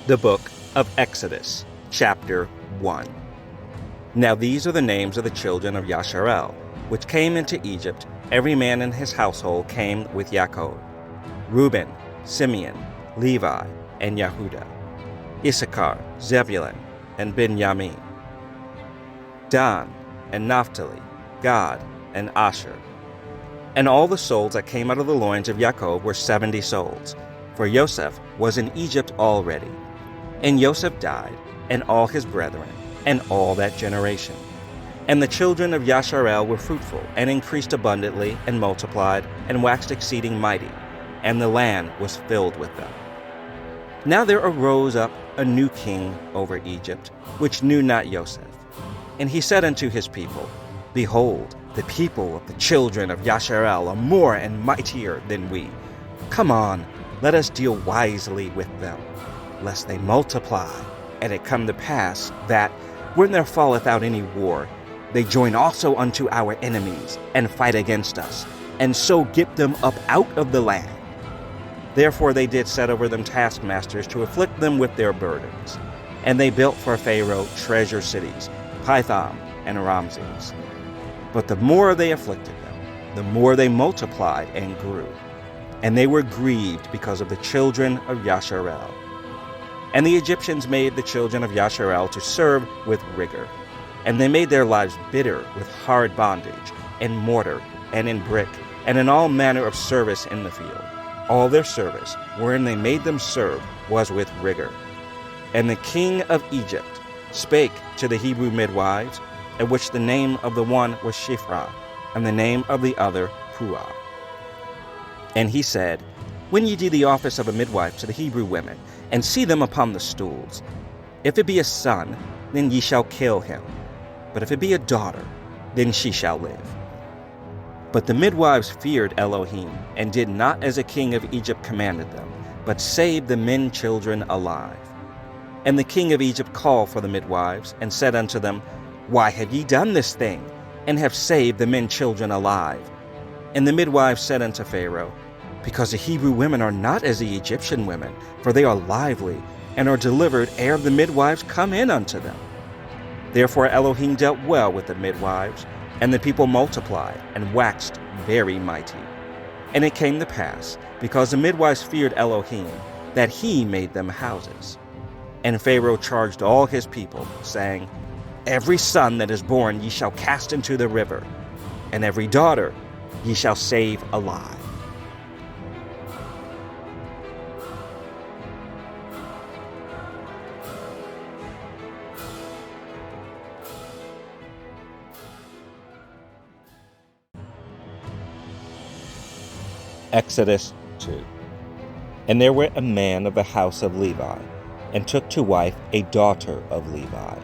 The book of Exodus, chapter 1. Now these are the names of the children of Yasharel, which came into Egypt. Every man in his household came with Yaakov: Reuben, Simeon, Levi, and Yehuda; Issachar, Zebulun, and Benjamin; Dan, and Naphtali, Gad, and Asher. And all the souls that came out of the loins of Yaakov were 70 souls, for Joseph was in Egypt already. And Joseph died, and all his brethren, and all that generation. And the children of Yasharel were fruitful, and increased abundantly, and multiplied, and waxed exceeding mighty, and the land was filled with them. Now there arose up a new king over Egypt, which knew not Joseph. And he said unto his people, Behold, the people of the children of Yasharel are more and mightier than we. Come on, let us deal wisely with them, lest they multiply, and it come to pass that, when there falleth out any war, they join also unto our enemies, and fight against us, and so get them up out of the land. Therefore they did set over them taskmasters to afflict them with their burdens. And they built for Pharaoh treasure cities, Pithom and Ramses. But the more they afflicted them, the more they multiplied and grew. And they were grieved because of the children of Yasharel. And the Egyptians made the children of Yasharel to serve with rigor. And they made their lives bitter with hard bondage, in mortar, and in brick, and in all manner of service in the field. All their service, wherein they made them serve, was with rigor. And the king of Egypt spake to the Hebrew midwives, of which the name of the one was Shiphrah, and the name of the other Puah. And he said, When ye do the office of a midwife to the Hebrew women, and see them upon the stools, if it be a son, then ye shall kill him. But if it be a daughter, then she shall live. But the midwives feared Elohim, and did not as the king of Egypt commanded them, but saved the men children alive. And the king of Egypt called for the midwives, and said unto them, Why have ye done this thing, and have saved the men children alive? And the midwives said unto Pharaoh, Because the Hebrew women are not as the Egyptian women, for they are lively, and are delivered ere the midwives come in unto them. Therefore Elohim dealt well with the midwives, and the people multiplied, and waxed very mighty. And it came to pass, because the midwives feared Elohim, that he made them houses. And Pharaoh charged all his people, saying, Every son that is born ye shall cast into the river, and every daughter ye shall save alive. Exodus 2. And there went a man of the house of Levi, and took to wife a daughter of Levi.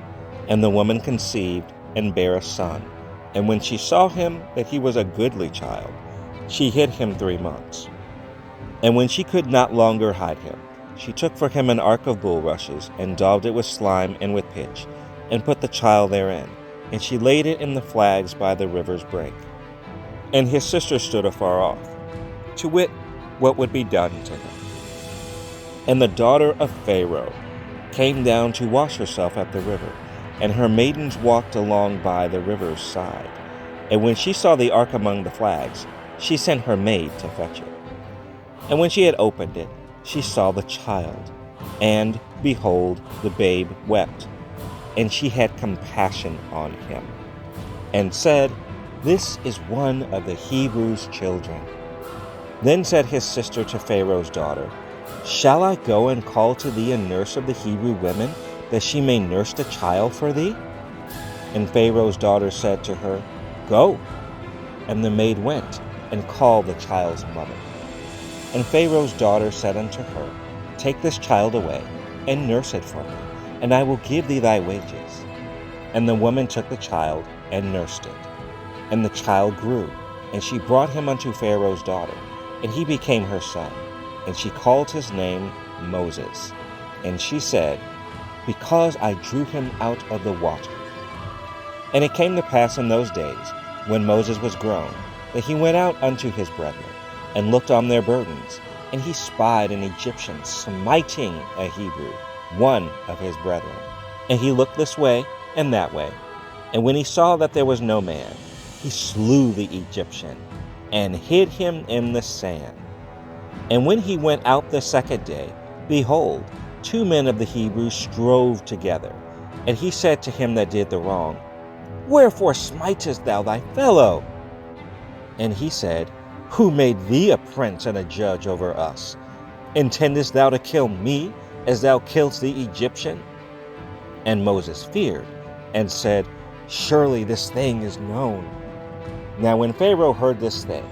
And the woman conceived, and bare a son. And when she saw him that he was a goodly child, she hid him 3 months. And when she could not longer hide him, she took for him an ark of bulrushes, and daubed it with slime and with pitch, and put the child therein. And she laid it in the flags by the river's brink. And his sister stood afar off, to wit, what would be done to him. And the daughter of Pharaoh came down to wash herself at the river, and her maidens walked along by the river's side. And when she saw the ark among the flags, she sent her maid to fetch it. And when she had opened it, she saw the child, and, behold, the babe wept. And she had compassion on him, and said, This is one of the Hebrews' children. Then said his sister to Pharaoh's daughter, Shall I go and call to thee a nurse of the Hebrew women, that she may nurse the child for thee? And Pharaoh's daughter said to her, Go. And the maid went, and called the child's mother. And Pharaoh's daughter said unto her, Take this child away, and nurse it for me, and I will give thee thy wages. And the woman took the child, and nursed it. And the child grew, and she brought him unto Pharaoh's daughter, and he became her son. And she called his name Moses. And she said, Because I drew him out of the water. And it came to pass in those days, when Moses was grown, that he went out unto his brethren, and looked on their burdens, and he spied an Egyptian smiting a Hebrew. one of his brethren. And he looked this way and that way, and when he saw that there was no man, he slew the Egyptian, and hid him in the sand. And when he went out the second day, behold, 2 men of the Hebrews strove together. And he said to him that did the wrong, Wherefore smitest thou thy fellow? And he said, Who made thee a prince and a judge over us? Intendest thou to kill me, as thou killest the Egyptian? And Moses feared, and said, Surely this thing is known. Now when Pharaoh heard this thing,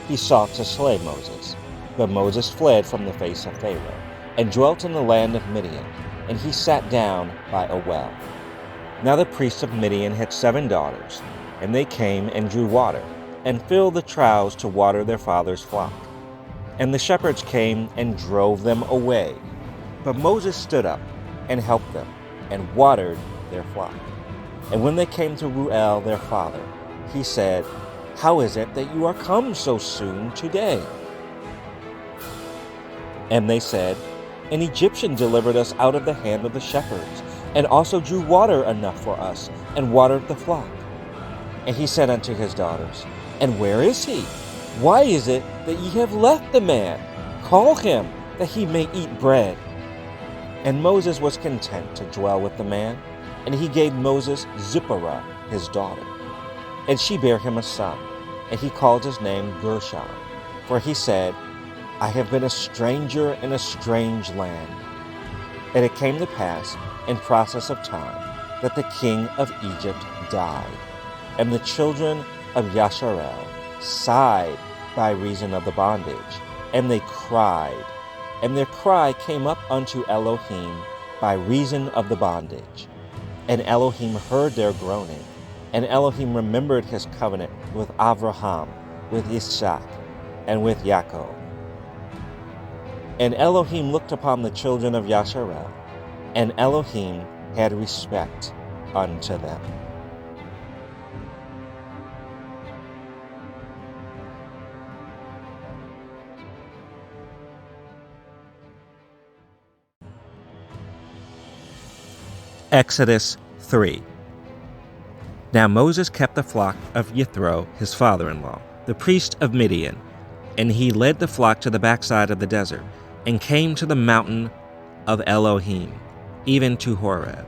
he sought to slay Moses. But Moses fled from the face of Pharaoh, and dwelt in the land of Midian, and he sat down by a well. Now the priests of Midian had 7 daughters, and they came and drew water, and filled the troughs to water their father's flock. And the shepherds came and drove them away. But Moses stood up and helped them, and watered their flock. And when they came to Reuel their father, he said, How is it that you are come so soon today? And they said, An Egyptian delivered us out of the hand of the shepherds, and also drew water enough for us, and watered the flock. And he said unto his daughters, And where is he? Why is it that ye have left the man? Call him, that he may eat bread. And Moses was content to dwell with the man, and he gave Moses Zipporah his daughter. And she bare him a son, and he called his name Gershom, for he said, I have been a stranger in a strange land. And it came to pass, in process of time, that the king of Egypt died, and the children of Yasharel sighed by reason of the bondage, and they cried, and their cry came up unto Elohim by reason of the bondage. And Elohim heard their groaning, and Elohim remembered his covenant with Abraham, with Isaac, and with Jacob. And Elohim looked upon the children of Yasharel, and Elohim had respect unto them. Exodus 3. Now Moses kept the flock of Yithro, his father-in-law, the priest of Midian, and he led the flock to the backside of the desert, and came to the mountain of Elohim, even to Horeb.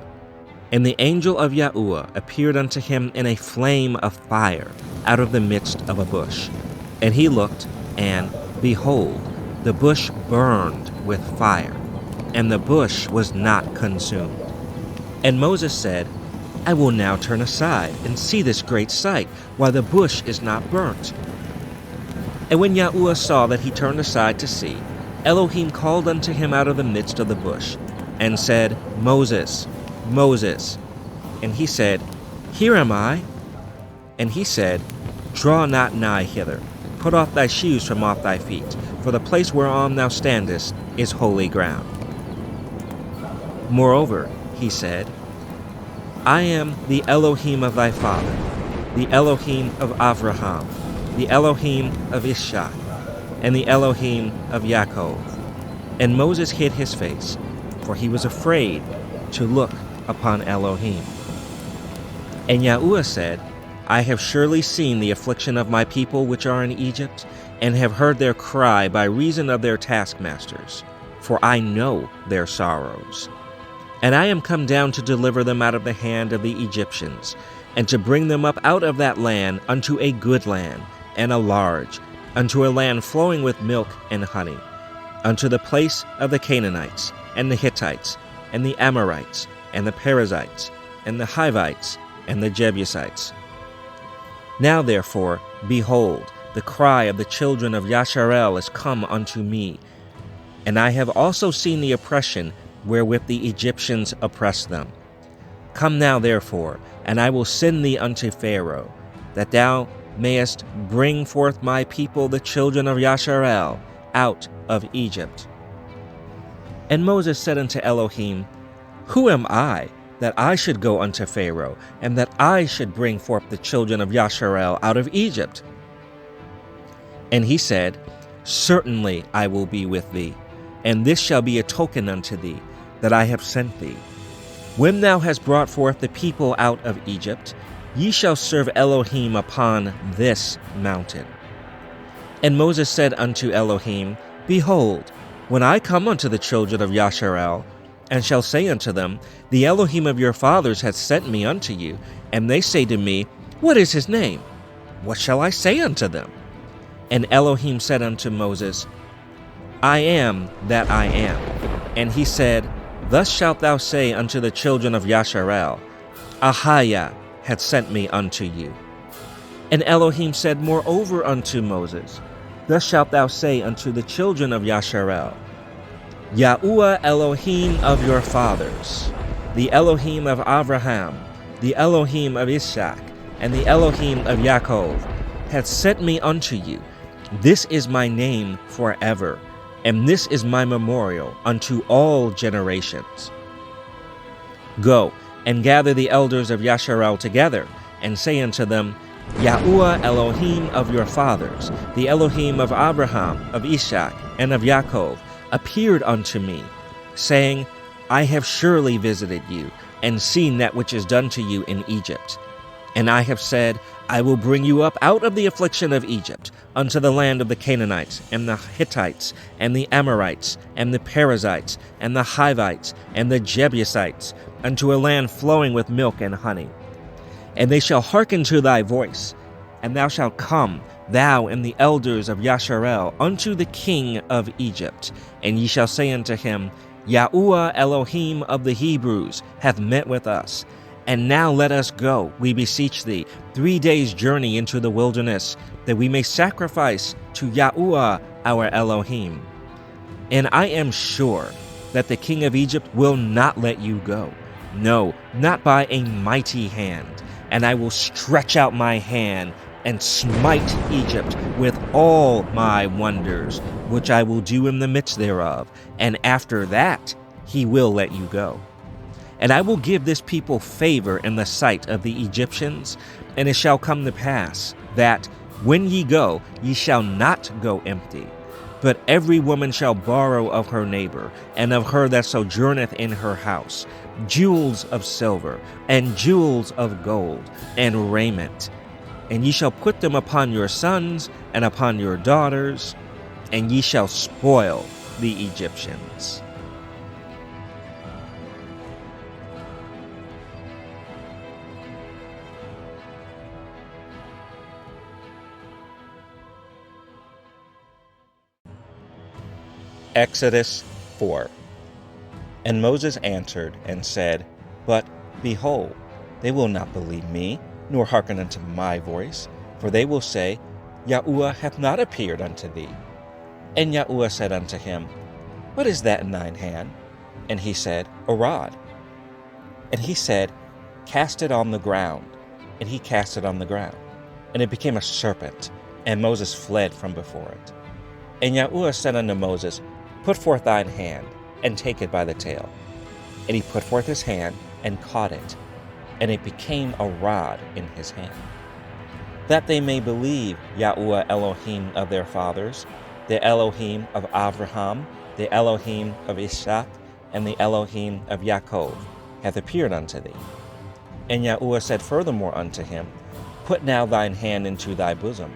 And the angel of Yahuwah appeared unto him in a flame of fire out of the midst of a bush. And he looked, and behold, the bush burned with fire, and the bush was not consumed. And Moses said, I will now turn aside and see this great sight, while the bush is not burnt. And when Yahuwah saw that he turned aside to see, Elohim called unto him out of the midst of the bush, and said, Moses, Moses. And he said, Here am I. And he said, Draw not nigh hither, put off thy shoes from off thy feet, for the place whereon thou standest is holy ground. Moreover, he said, I am the Elohim of thy father, the Elohim of Abraham, the Elohim of Ishak, and the Elohim of Jacob. And Moses hid his face, for he was afraid to look upon Elohim. And Yahuwah said, I have surely seen the affliction of my people which are in Egypt, and have heard their cry by reason of their taskmasters, for I know their sorrows. And I am come down to deliver them out of the hand of the Egyptians, and to bring them up out of that land unto a good land, and a large, unto a land flowing with milk and honey, unto the place of the Canaanites, and the Hittites, and the Amorites, and the Perizzites, and the Hivites, and the Jebusites. Now therefore, behold, the cry of the children of Yasharel is come unto me, and I have also seen the oppression wherewith the Egyptians oppress them. Come now therefore, and I will send thee unto Pharaoh, that thou mayest bring forth my people the children of Yasharel out of Egypt. And Moses said unto Elohim, Who am I, that I should go unto Pharaoh, and that I should bring forth the children of Yasharel out of Egypt? And he said, Certainly I will be with thee, and this shall be a token unto thee, that I have sent thee. When thou hast brought forth the people out of Egypt, ye shall serve Elohim upon this mountain. And Moses said unto Elohim, Behold, when I come unto the children of Yasharel, and shall say unto them, The Elohim of your fathers hath sent me unto you, and they say to me, What is his name? What shall I say unto them? And Elohim said unto Moses, I am that I am. And he said, Thus shalt thou say unto the children of Yasharel, Ahaya hath sent me unto you. And Elohim said moreover unto Moses, Thus shalt thou say unto the children of Yasharel, Yahuwah Elohim of your fathers, the Elohim of Abraham, the Elohim of Ishak, and the Elohim of Yaakov, hath sent me unto you. This is my name forever, and this is my memorial unto all generations. Go and gather the elders of Yasharel together, and say unto them, Yahuwah Elohim of your fathers, the Elohim of Abraham, of Ishak, and of Yaakov, appeared unto me, saying, I have surely visited you, and seen that which is done to you in Egypt. And I have said, I will bring you up out of the affliction of Egypt, unto the land of the Canaanites, and the Hittites, and the Amorites, and the Perizzites, and the Hivites, and the Jebusites, unto a land flowing with milk and honey. And they shall hearken to thy voice, and thou shalt come, thou and the elders of Yasharel, unto the king of Egypt, and ye shall say unto him, Yahuwah Elohim of the Hebrews hath met with us. And now let us go, we beseech thee, 3 days' journey into the wilderness, that we may sacrifice to Yahuwah our Elohim. And I am sure that the king of Egypt will not let you go, no, not by a mighty hand. And I will stretch out my hand and smite Egypt with all my wonders, which I will do in the midst thereof. And after that he will let you go. And I will give this people favor in the sight of the Egyptians, and it shall come to pass that, when ye go, ye shall not go empty. But every woman shall borrow of her neighbor, and of her that sojourneth in her house, jewels of silver, and jewels of gold, and raiment. And ye shall put them upon your sons, and upon your daughters, and ye shall spoil the Egyptians. Exodus 4. And Moses answered and said, But, behold, they will not believe me, nor hearken unto my voice, for they will say, Yahuwah hath not appeared unto thee. And Yahuwah said unto him, What is that in thine hand? And he said, A rod. And he said, Cast it on the ground. And he cast it on the ground. And it became a serpent, and Moses fled from before it. And Yahuwah said unto Moses, Put forth thine hand, and take it by the tail. And he put forth his hand, and caught it, and it became a rod in his hand. That they may believe Yahuwah Elohim of their fathers, the Elohim of Abraham, the Elohim of Ishak, and the Elohim of Yaakov, hath appeared unto thee. And Yahuwah said furthermore unto him, Put now thine hand into thy bosom.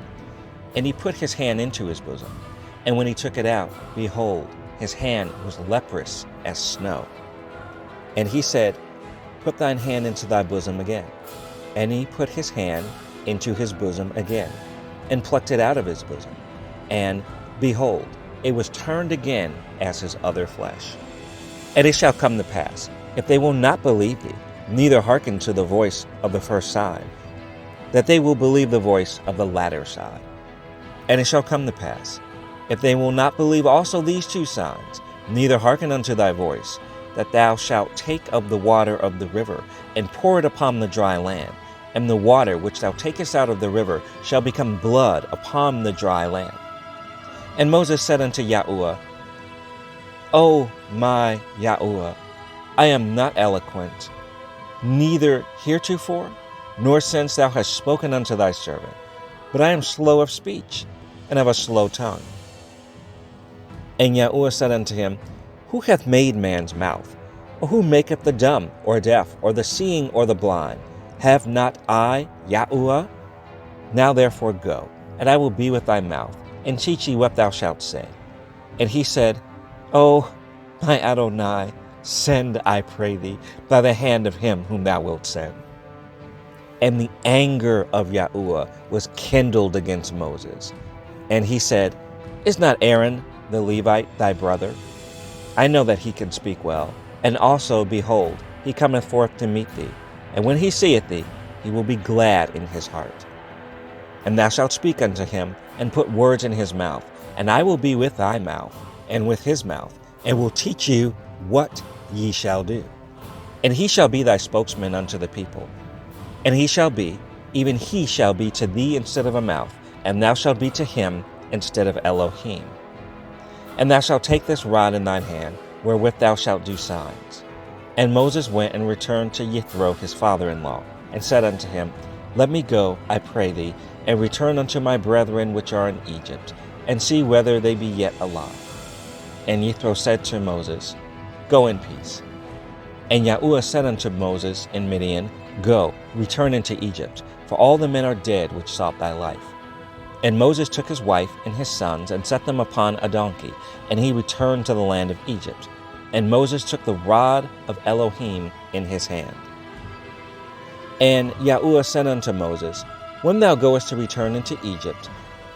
And he put his hand into his bosom. And when he took it out, behold, his hand was leprous as snow. And he said, Put thine hand into thy bosom again. And he put his hand into his bosom again, and plucked it out of his bosom. And, behold, it was turned again as his other flesh. And it shall come to pass, if they will not believe thee, neither hearken to the voice of the first sign, that they will believe the voice of the latter sign. And it shall come to pass, if they will not believe also these 2 signs, neither hearken unto thy voice, that thou shalt take of the water of the river, and pour it upon the dry land, and the water which thou takest out of the river shall become blood upon the dry land. And Moses said unto Yahuwah, O my Yahuwah, I am not eloquent, neither heretofore, nor since thou hast spoken unto thy servant, but I am slow of speech, and of a slow tongue. And Yahuwah said unto him, Who hath made man's mouth? Or who maketh the dumb, or deaf, or the seeing, or the blind? Have not I, Yahuwah? Now therefore go, and I will be with thy mouth, and teach thee what thou shalt say. And he said, O my Adonai, send, I pray thee, by the hand of him whom thou wilt send. And the anger of Yahuwah was kindled against Moses. And he said, Is not Aaron the Levite thy brother? I know that he can speak well. And also, behold, he cometh forth to meet thee. And when he seeth thee, he will be glad in his heart. And thou shalt speak unto him, and put words in his mouth. And I will be with thy mouth, and with his mouth, and will teach you what ye shall do. And he shall be thy spokesman unto the people. And he shall be, even he shall be to thee instead of a mouth, and thou shalt be to him instead of Elohim. And thou shalt take this rod in thine hand, wherewith thou shalt do signs. And Moses went and returned to Yithro his father-in-law, and said unto him, Let me go, I pray thee, and return unto my brethren which are in Egypt, and see whether they be yet alive. And Yithro said to Moses, Go in peace. And Yahuwah said unto Moses in Midian, Go, return into Egypt, for all the men are dead which sought thy life. And Moses took his wife and his sons, and set them upon a donkey, and he returned to the land of Egypt. And Moses took the rod of Elohim in his hand. And Yahuwah said unto Moses, When thou goest to return into Egypt,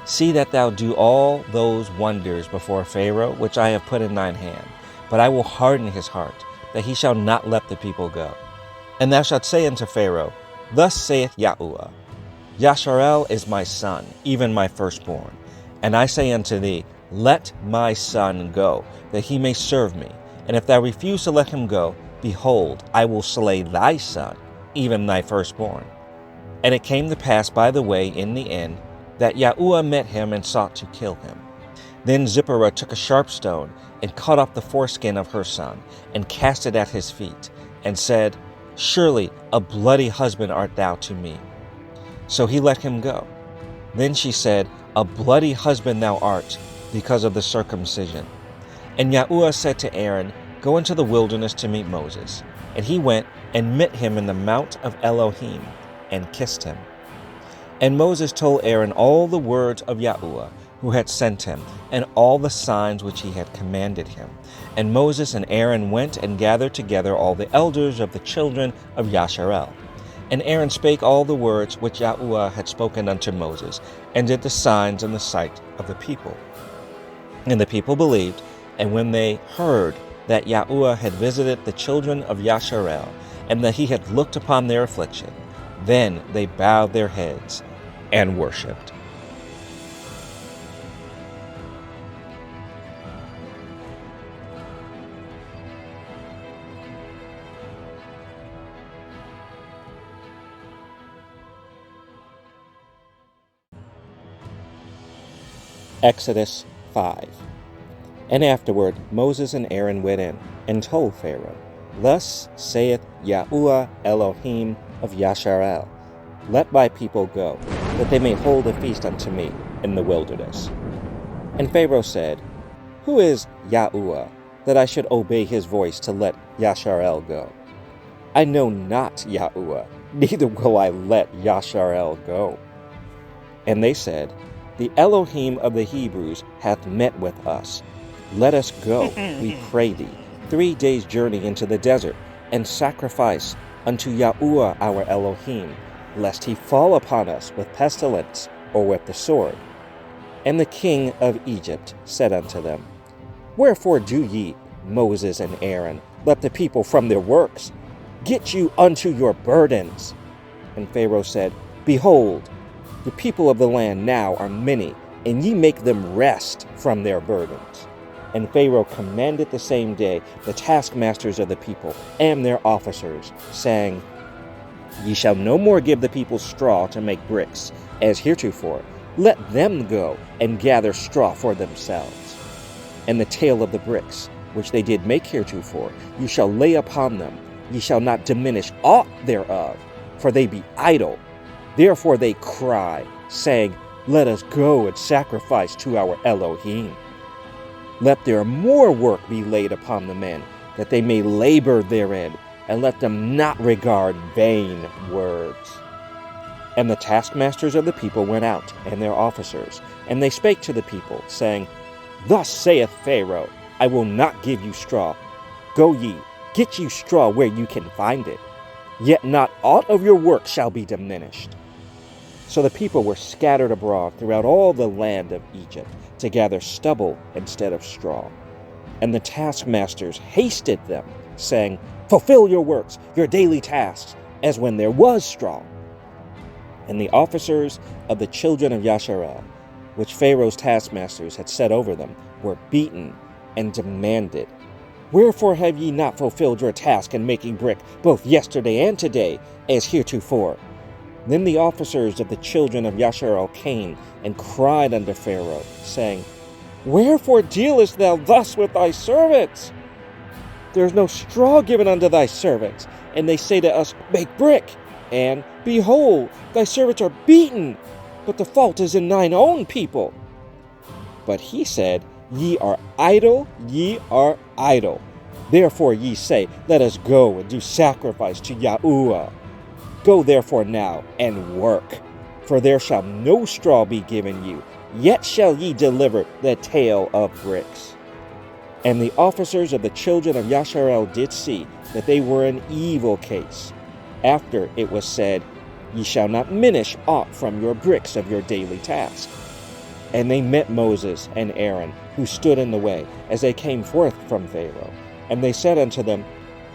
see that thou do all those wonders before Pharaoh, which I have put in thine hand. But I will harden his heart, that he shall not let the people go. And thou shalt say unto Pharaoh, Thus saith Yahuwah, Yasharel is my son, even my firstborn. And I say unto thee, Let my son go, that he may serve me. And if thou refuse to let him go, behold, I will slay thy son, even thy firstborn. And it came to pass by the way in the end, that Yahuwah met him and sought to kill him. Then Zipporah took a sharp stone, and cut off the foreskin of her son, and cast it at his feet, and said, Surely a bloody husband art thou to me. So he let him go. Then she said, A bloody husband thou art, because of the circumcision. And Yahuwah said to Aaron, Go into the wilderness to meet Moses. And he went and met him in the mount of Elohim, and kissed him. And Moses told Aaron all the words of Yahuwah, who had sent him, and all the signs which he had commanded him. And Moses and Aaron went and gathered together all the elders of the children of Yasharel. And Aaron spake all the words which Yahuwah had spoken unto Moses, and did the signs in the sight of the people. And the people believed, and when they heard that Yahuwah had visited the children of Yasharel, and that he had looked upon their affliction, then they bowed their heads and worshipped. Exodus 5. And afterward Moses and Aaron went in, and told Pharaoh, Thus saith Yahuwah Elohim of Yasharel, Let my people go, that they may hold a feast unto me in the wilderness. And Pharaoh said, Who is Yahuwah, that I should obey his voice to let Yasharel go? I know not Yahuwah, neither will I let Yasharel go. And they said, The Elohim of the Hebrews hath met with us. Let us go, we pray thee, 3 days' journey into the desert, and sacrifice unto Yahuwah our Elohim, lest he fall upon us with pestilence or with the sword. And the king of Egypt said unto them, Wherefore do ye, Moses and Aaron, let the people from their works? Get you unto your burdens. And Pharaoh said, Behold, the people of the land now are many, and ye make them rest from their burdens. And Pharaoh commanded the same day the taskmasters of the people and their officers, saying, Ye shall no more give the people straw to make bricks, as heretofore. Let them go and gather straw for themselves. And the tale of the bricks, which they did make heretofore, you shall lay upon them. Ye shall not diminish aught thereof, for they be idle. Therefore they cry, saying, Let us go and sacrifice to our Elohim. Let there more work be laid upon the men, that they may labor therein, and let them not regard vain words. And the taskmasters of the people went out, and their officers, and they spake to the people, saying, Thus saith Pharaoh, I will not give you straw. Go ye, get you straw where you can find it. Yet not aught of your work shall be diminished. So the people were scattered abroad throughout all the land of Egypt, to gather stubble instead of straw. And the taskmasters hasted them, saying, Fulfill your works, your daily tasks, as when there was straw. And the officers of the children of Yasharel, which Pharaoh's taskmasters had set over them, were beaten and demanded, Wherefore have ye not fulfilled your task in making brick, both yesterday and today, as heretofore? Then the officers of the children of Yasharel came and cried unto Pharaoh, saying, Wherefore dealest thou thus with thy servants? There is no straw given unto thy servants. And they say to us, Make brick. And, behold, thy servants are beaten, but the fault is in thine own people. But he said, Ye are idle, ye are idle. Therefore ye say, Let us go and do sacrifice to Yahuwah. Go therefore now and work, for there shall no straw be given you, yet shall ye deliver the tale of bricks. And the officers of the children of Yasharel did see that they were in evil case, after it was said, Ye shall not minish aught from your bricks of your daily task. And they met Moses and Aaron, who stood in the way, as they came forth from Pharaoh. And they said unto them,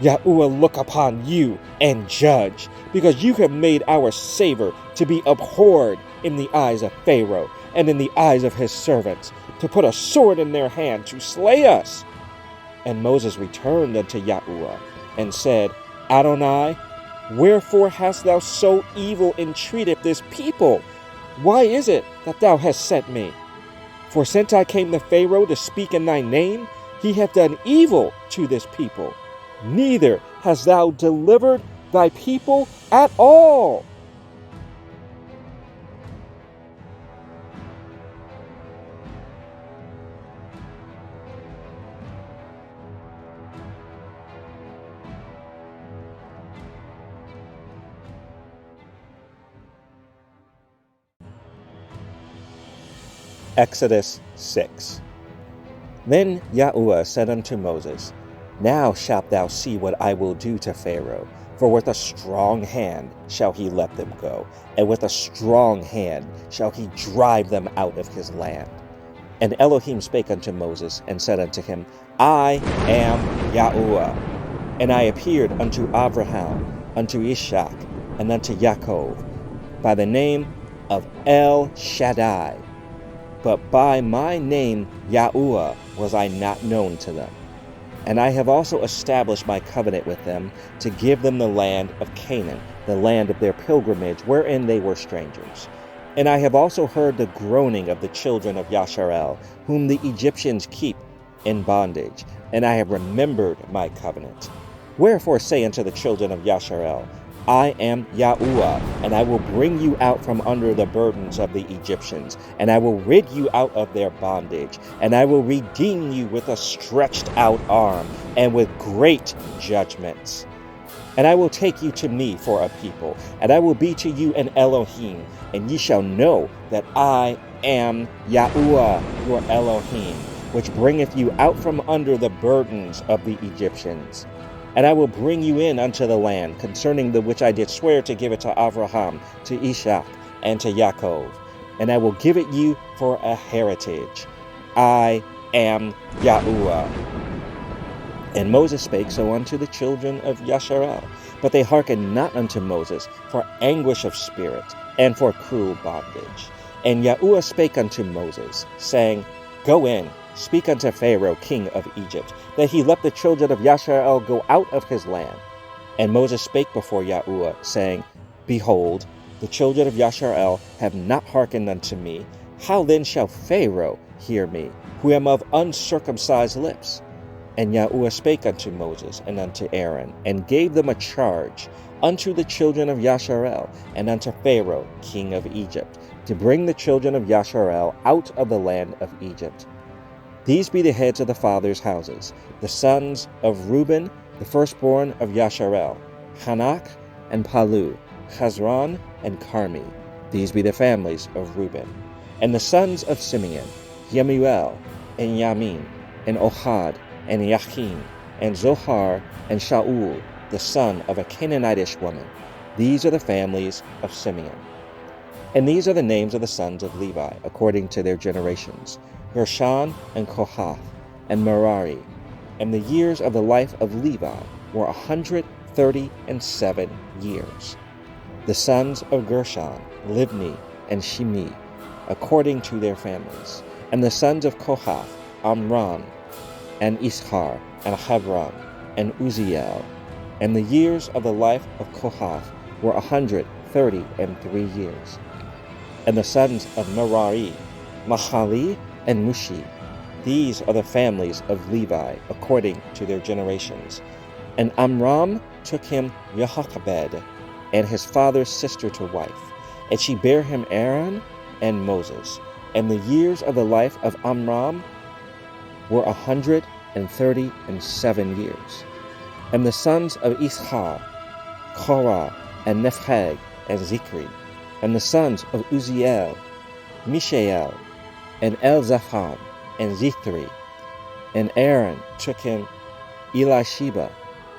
Yahuwah look upon you and judge, because you have made our savor to be abhorred in the eyes of Pharaoh and in the eyes of his servants, to put a sword in their hand to slay us. And Moses returned unto Yahuwah and said, Adonai, wherefore hast thou so evil entreated this people? Why is it that thou hast sent me? For since I came to Pharaoh to speak in thy name, he hath done evil to this people. Neither hast thou delivered thy people at all. Exodus 6. Then Yahuwah said unto Moses, Now shalt thou see what I will do to Pharaoh, for with a strong hand shall he let them go, and with a strong hand shall he drive them out of his land. And Elohim spake unto Moses, and said unto him, I am Yahuwah. And I appeared unto Abraham, unto Ishak, and unto Yaakov, by the name of El Shaddai. But by my name Yahuwah was I not known to them. And I have also established my covenant with them, to give them the land of Canaan, the land of their pilgrimage, wherein they were strangers. And I have also heard the groaning of the children of Yasharel, whom the Egyptians keep in bondage, and I have remembered my covenant. Wherefore say unto the children of Yasharel, I am Yahuwah, and I will bring you out from under the burdens of the Egyptians, and I will rid you out of their bondage, and I will redeem you with a stretched out arm, and with great judgments. And I will take you to me for a people, and I will be to you an Elohim, and ye shall know that I am Yahuwah your Elohim, which bringeth you out from under the burdens of the Egyptians. And I will bring you in unto the land, concerning the which I did swear to give it to Abraham, to Ishak, and to Yaakov. And I will give it you for a heritage. I am Yahuwah. And Moses spake so unto the children of Yasharel. But they hearkened not unto Moses, for anguish of spirit, and for cruel bondage. And Yahuwah spake unto Moses, saying, Go in, speak unto Pharaoh king of Egypt, that he let the children of Yasharel go out of his land. And Moses spake before Yahuwah, saying, Behold, the children of Yasharel have not hearkened unto me. How then shall Pharaoh hear me, who am of uncircumcised lips? And Yahuwah spake unto Moses and unto Aaron, and gave them a charge unto the children of Yasharel, and unto Pharaoh king of Egypt, to bring the children of Yasharel out of the land of Egypt. These be the heads of the fathers' houses, the sons of Reuben, the firstborn of Yasharel, Hanak and Palu, Hezron and Carmi. These be the families of Reuben. And the sons of Simeon, Yemuel and Yamin, and Ohad, and Yachin, and Zohar, and Shaul, the son of a Canaanitish woman. These are the families of Simeon. And these are the names of the sons of Levi, according to their generations, Gershon and Kohath, and Merari. And the years of the life of Levi were 137 years. The sons of Gershon, Libni and Shimi, according to their families. And the sons of Kohath, Amram, and Ishar, and Hebron, and Uziel. And the years of the life of Kohath were 133 years. And the sons of Merari, Mahali and Mushi. These are the families of Levi, according to their generations. And Amram took him Jochebed, and his father's sister to wife, and she bare him Aaron and Moses. And the years of the life of Amram were 137 years. And the sons of Ishar, Korah, and Nepheg, and Zikri. And the sons of Uziel, Mishael, and Elzaphan, and Zithri. And Aaron took him Elisheba,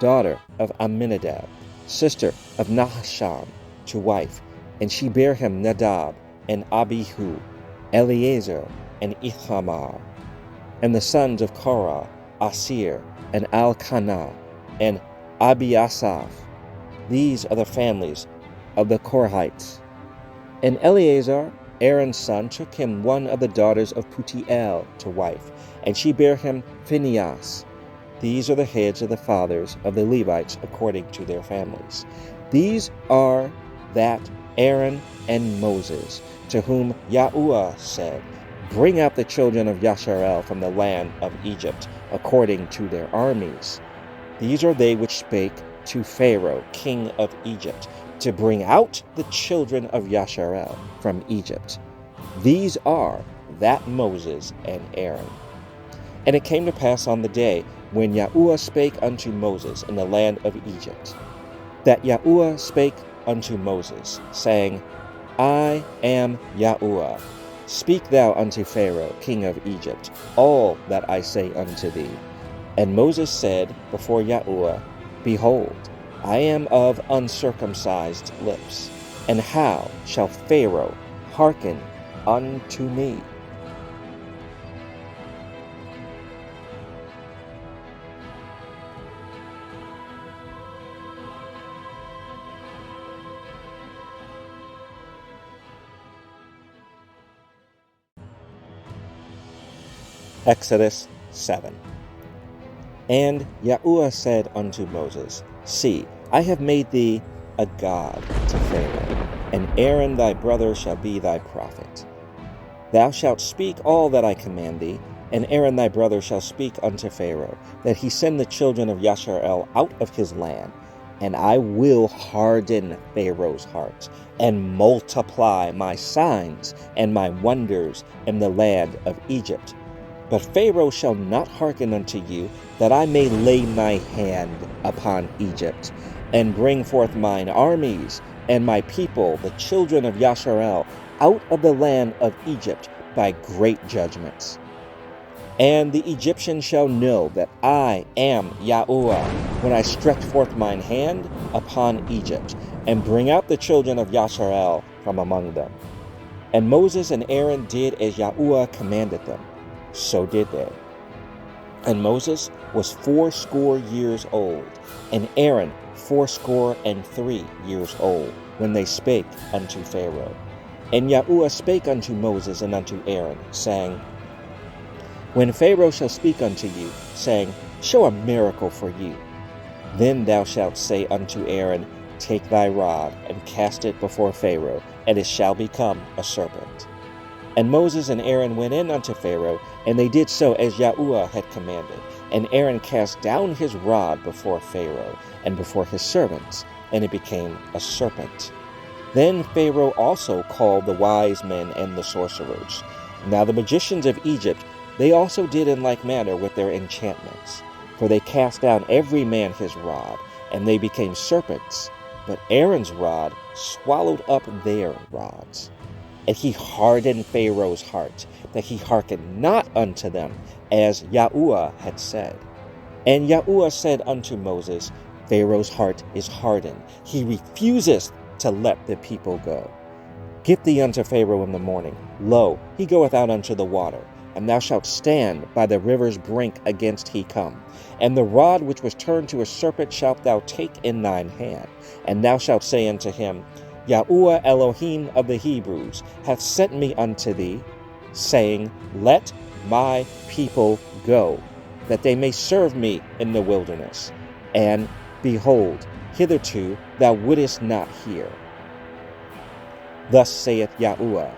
daughter of Amminadab, sister of Nahashon, to wife, and she bare him Nadab, and Abihu, Eleazar, and Ithamar. And the sons of Korah, Asir, and Elkanah, and Abiasaph. These are the families of the Korahites. And Eleazar, Aaron's son, took him one of the daughters of Putiel to wife, and she bare him Phinehas. These are the heads of the fathers of the Levites according to their families. These are that Aaron and Moses, to whom Yahuwah said, Bring out the children of Yasharel from the land of Egypt, according to their armies. These are they which spake to Pharaoh, king of Egypt, to bring out the children of Yasharel from Egypt. These are that Moses and Aaron. And it came to pass on the day when Yahuwah spake unto Moses in the land of Egypt, that Yahuwah spake unto Moses, saying, I am Yahuwah. Speak thou unto Pharaoh, king of Egypt, all that I say unto thee. And Moses said before Yahuwah, Behold, I am of uncircumcised lips, and how shall Pharaoh hearken unto me? Exodus 7. And Yahuwah said unto Moses, See, I have made thee a god to Pharaoh, and Aaron thy brother shall be thy prophet. Thou shalt speak all that I command thee, and Aaron thy brother shall speak unto Pharaoh, that he send the children of Yasharel out of his land. And I will harden Pharaoh's heart, and multiply my signs and my wonders in the land of Egypt. But Pharaoh shall not hearken unto you, that I may lay my hand upon Egypt, and bring forth mine armies and my people, the children of Yasharel, out of the land of Egypt by great judgments. And the Egyptians shall know that I am Yahuwah, when I stretch forth mine hand upon Egypt, and bring out the children of Yasharel from among them. And Moses and Aaron did as Yahuwah commanded them. So did they. And Moses was 80 years old, and Aaron 83 years old, when they spake unto Pharaoh. And Yahuwah spake unto Moses and unto Aaron, saying, When Pharaoh shall speak unto you, saying, Show a miracle for you, then thou shalt say unto Aaron, Take thy rod, and cast it before Pharaoh, and it shall become a serpent. And Moses and Aaron went in unto Pharaoh, and they did so as Yahuwah had commanded. And Aaron cast down his rod before Pharaoh, and before his servants, and it became a serpent. Then Pharaoh also called the wise men and the sorcerers. Now the magicians of Egypt They also did in like manner with their enchantments, for they cast down every man his rod, and they became serpents, but Aaron's rod swallowed up their rods. And he hardened Pharaoh's heart, that he hearkened not unto them, as Yahuwah had said. And Yahuwah said unto Moses, Pharaoh's heart is hardened, he refuseth to let the people go. Get thee unto Pharaoh in the morning, lo, he goeth out unto the water, and thou shalt stand by the river's brink against he come. And the rod which was turned to a serpent shalt thou take in thine hand, and thou shalt say unto him, Yahuwah Elohim of the Hebrews hath sent me unto thee, saying, Let my people go, that they may serve me in the wilderness. And, behold, hitherto thou wouldest not hear. Thus saith Yahuwah,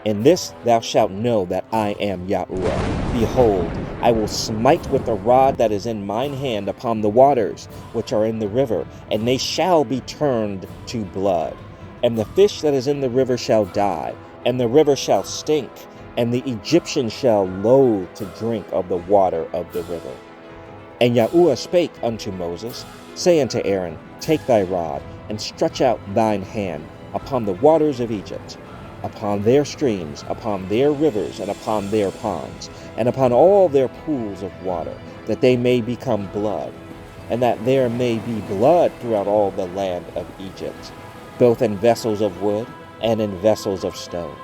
In this thou shalt know that I am Yahuwah. Behold, I will smite with the rod that is in mine hand upon the waters which are in the river, and they shall be turned to blood. And the fish that is in the river shall die, and the river shall stink, and the Egyptians shall loathe to drink of the water of the river. And Yahuwah spake unto Moses, Say unto Aaron, Take thy rod, and stretch out thine hand upon the waters of Egypt, upon their streams, upon their rivers, and upon their ponds, and upon all their pools of water, that they may become blood, and that there may be blood throughout all the land of Egypt, both in vessels of wood and in vessels of stone.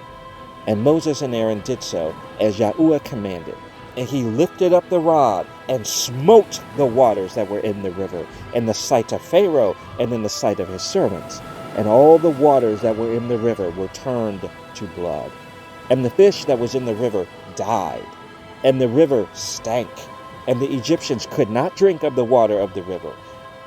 And Moses and Aaron did so as Yahuwah commanded. And he lifted up the rod and smote the waters that were in the river, in the sight of Pharaoh and in the sight of his servants. And all the waters that were in the river were turned to blood. And the fish that was in the river died, and the river stank, and the Egyptians could not drink of the water of the river.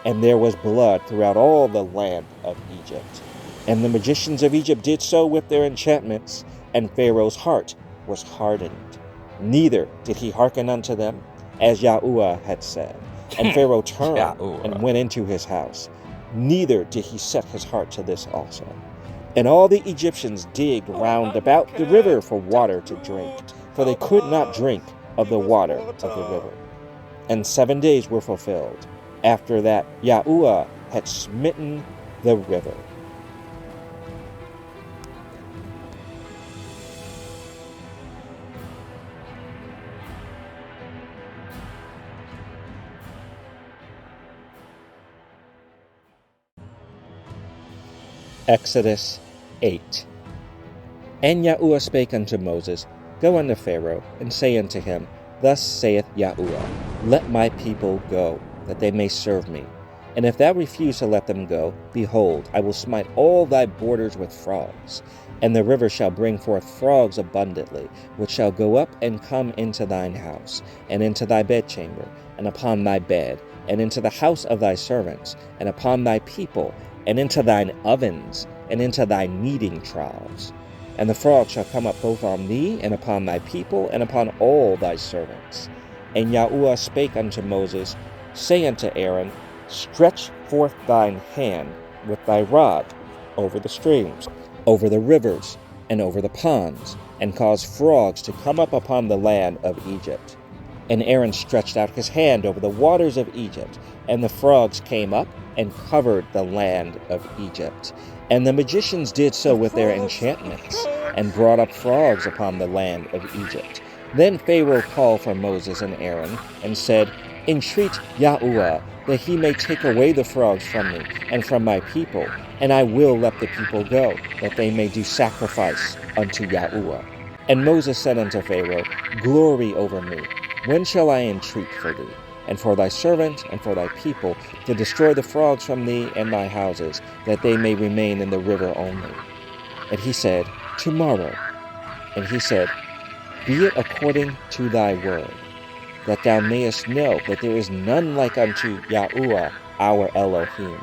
And there was blood throughout all the land of Egypt. And the magicians of Egypt did so with their enchantments, and Pharaoh's heart was hardened. Neither did he hearken unto them, as Yahuwah had said. And Pharaoh turned and went into his house. Neither did he set his heart to this also. And all the Egyptians digged round about the river for water to drink, for they could not drink of the water of the river. And 7 days were fulfilled, after that Yahuwah had smitten the river. Exodus 8. And Yahuwah spake unto Moses, Go unto Pharaoh, and say unto him, Thus saith Yahuwah, Let my people go, that they may serve me. And if thou refuse to let them go, behold, I will smite all thy borders with frogs. And the river shall bring forth frogs abundantly, which shall go up and come into thine house, and into thy bedchamber, and upon thy bed, and into the house of thy servants, and upon thy people, and into thine ovens, and into thy kneading troughs. And the frog shall come up both on thee, and upon thy people, and upon all thy servants. And Yahuwah spake unto Moses, Say unto Aaron, Stretch forth thine hand with thy rod over the streams, over the rivers, and over the ponds, and cause frogs to come up upon the land of Egypt. And Aaron stretched out his hand over the waters of Egypt, and the frogs came up and covered the land of Egypt. And the magicians did so with their enchantments, and brought up frogs upon the land of Egypt. Then Pharaoh called for Moses and Aaron, and said, Entreat Yahuwah, that he may take away the frogs from me, and from my people, and I will let the people go, that they may do sacrifice unto Yahuwah. And Moses said unto Pharaoh, Glory over me. When shall I entreat for thee, and for thy servant, and for thy people, to destroy the frogs from thee and thy houses, that they may remain in the river only? And he said, Tomorrow. And he said, Be it according to thy word, that thou mayest know that there is none like unto Yahuwah our Elohim.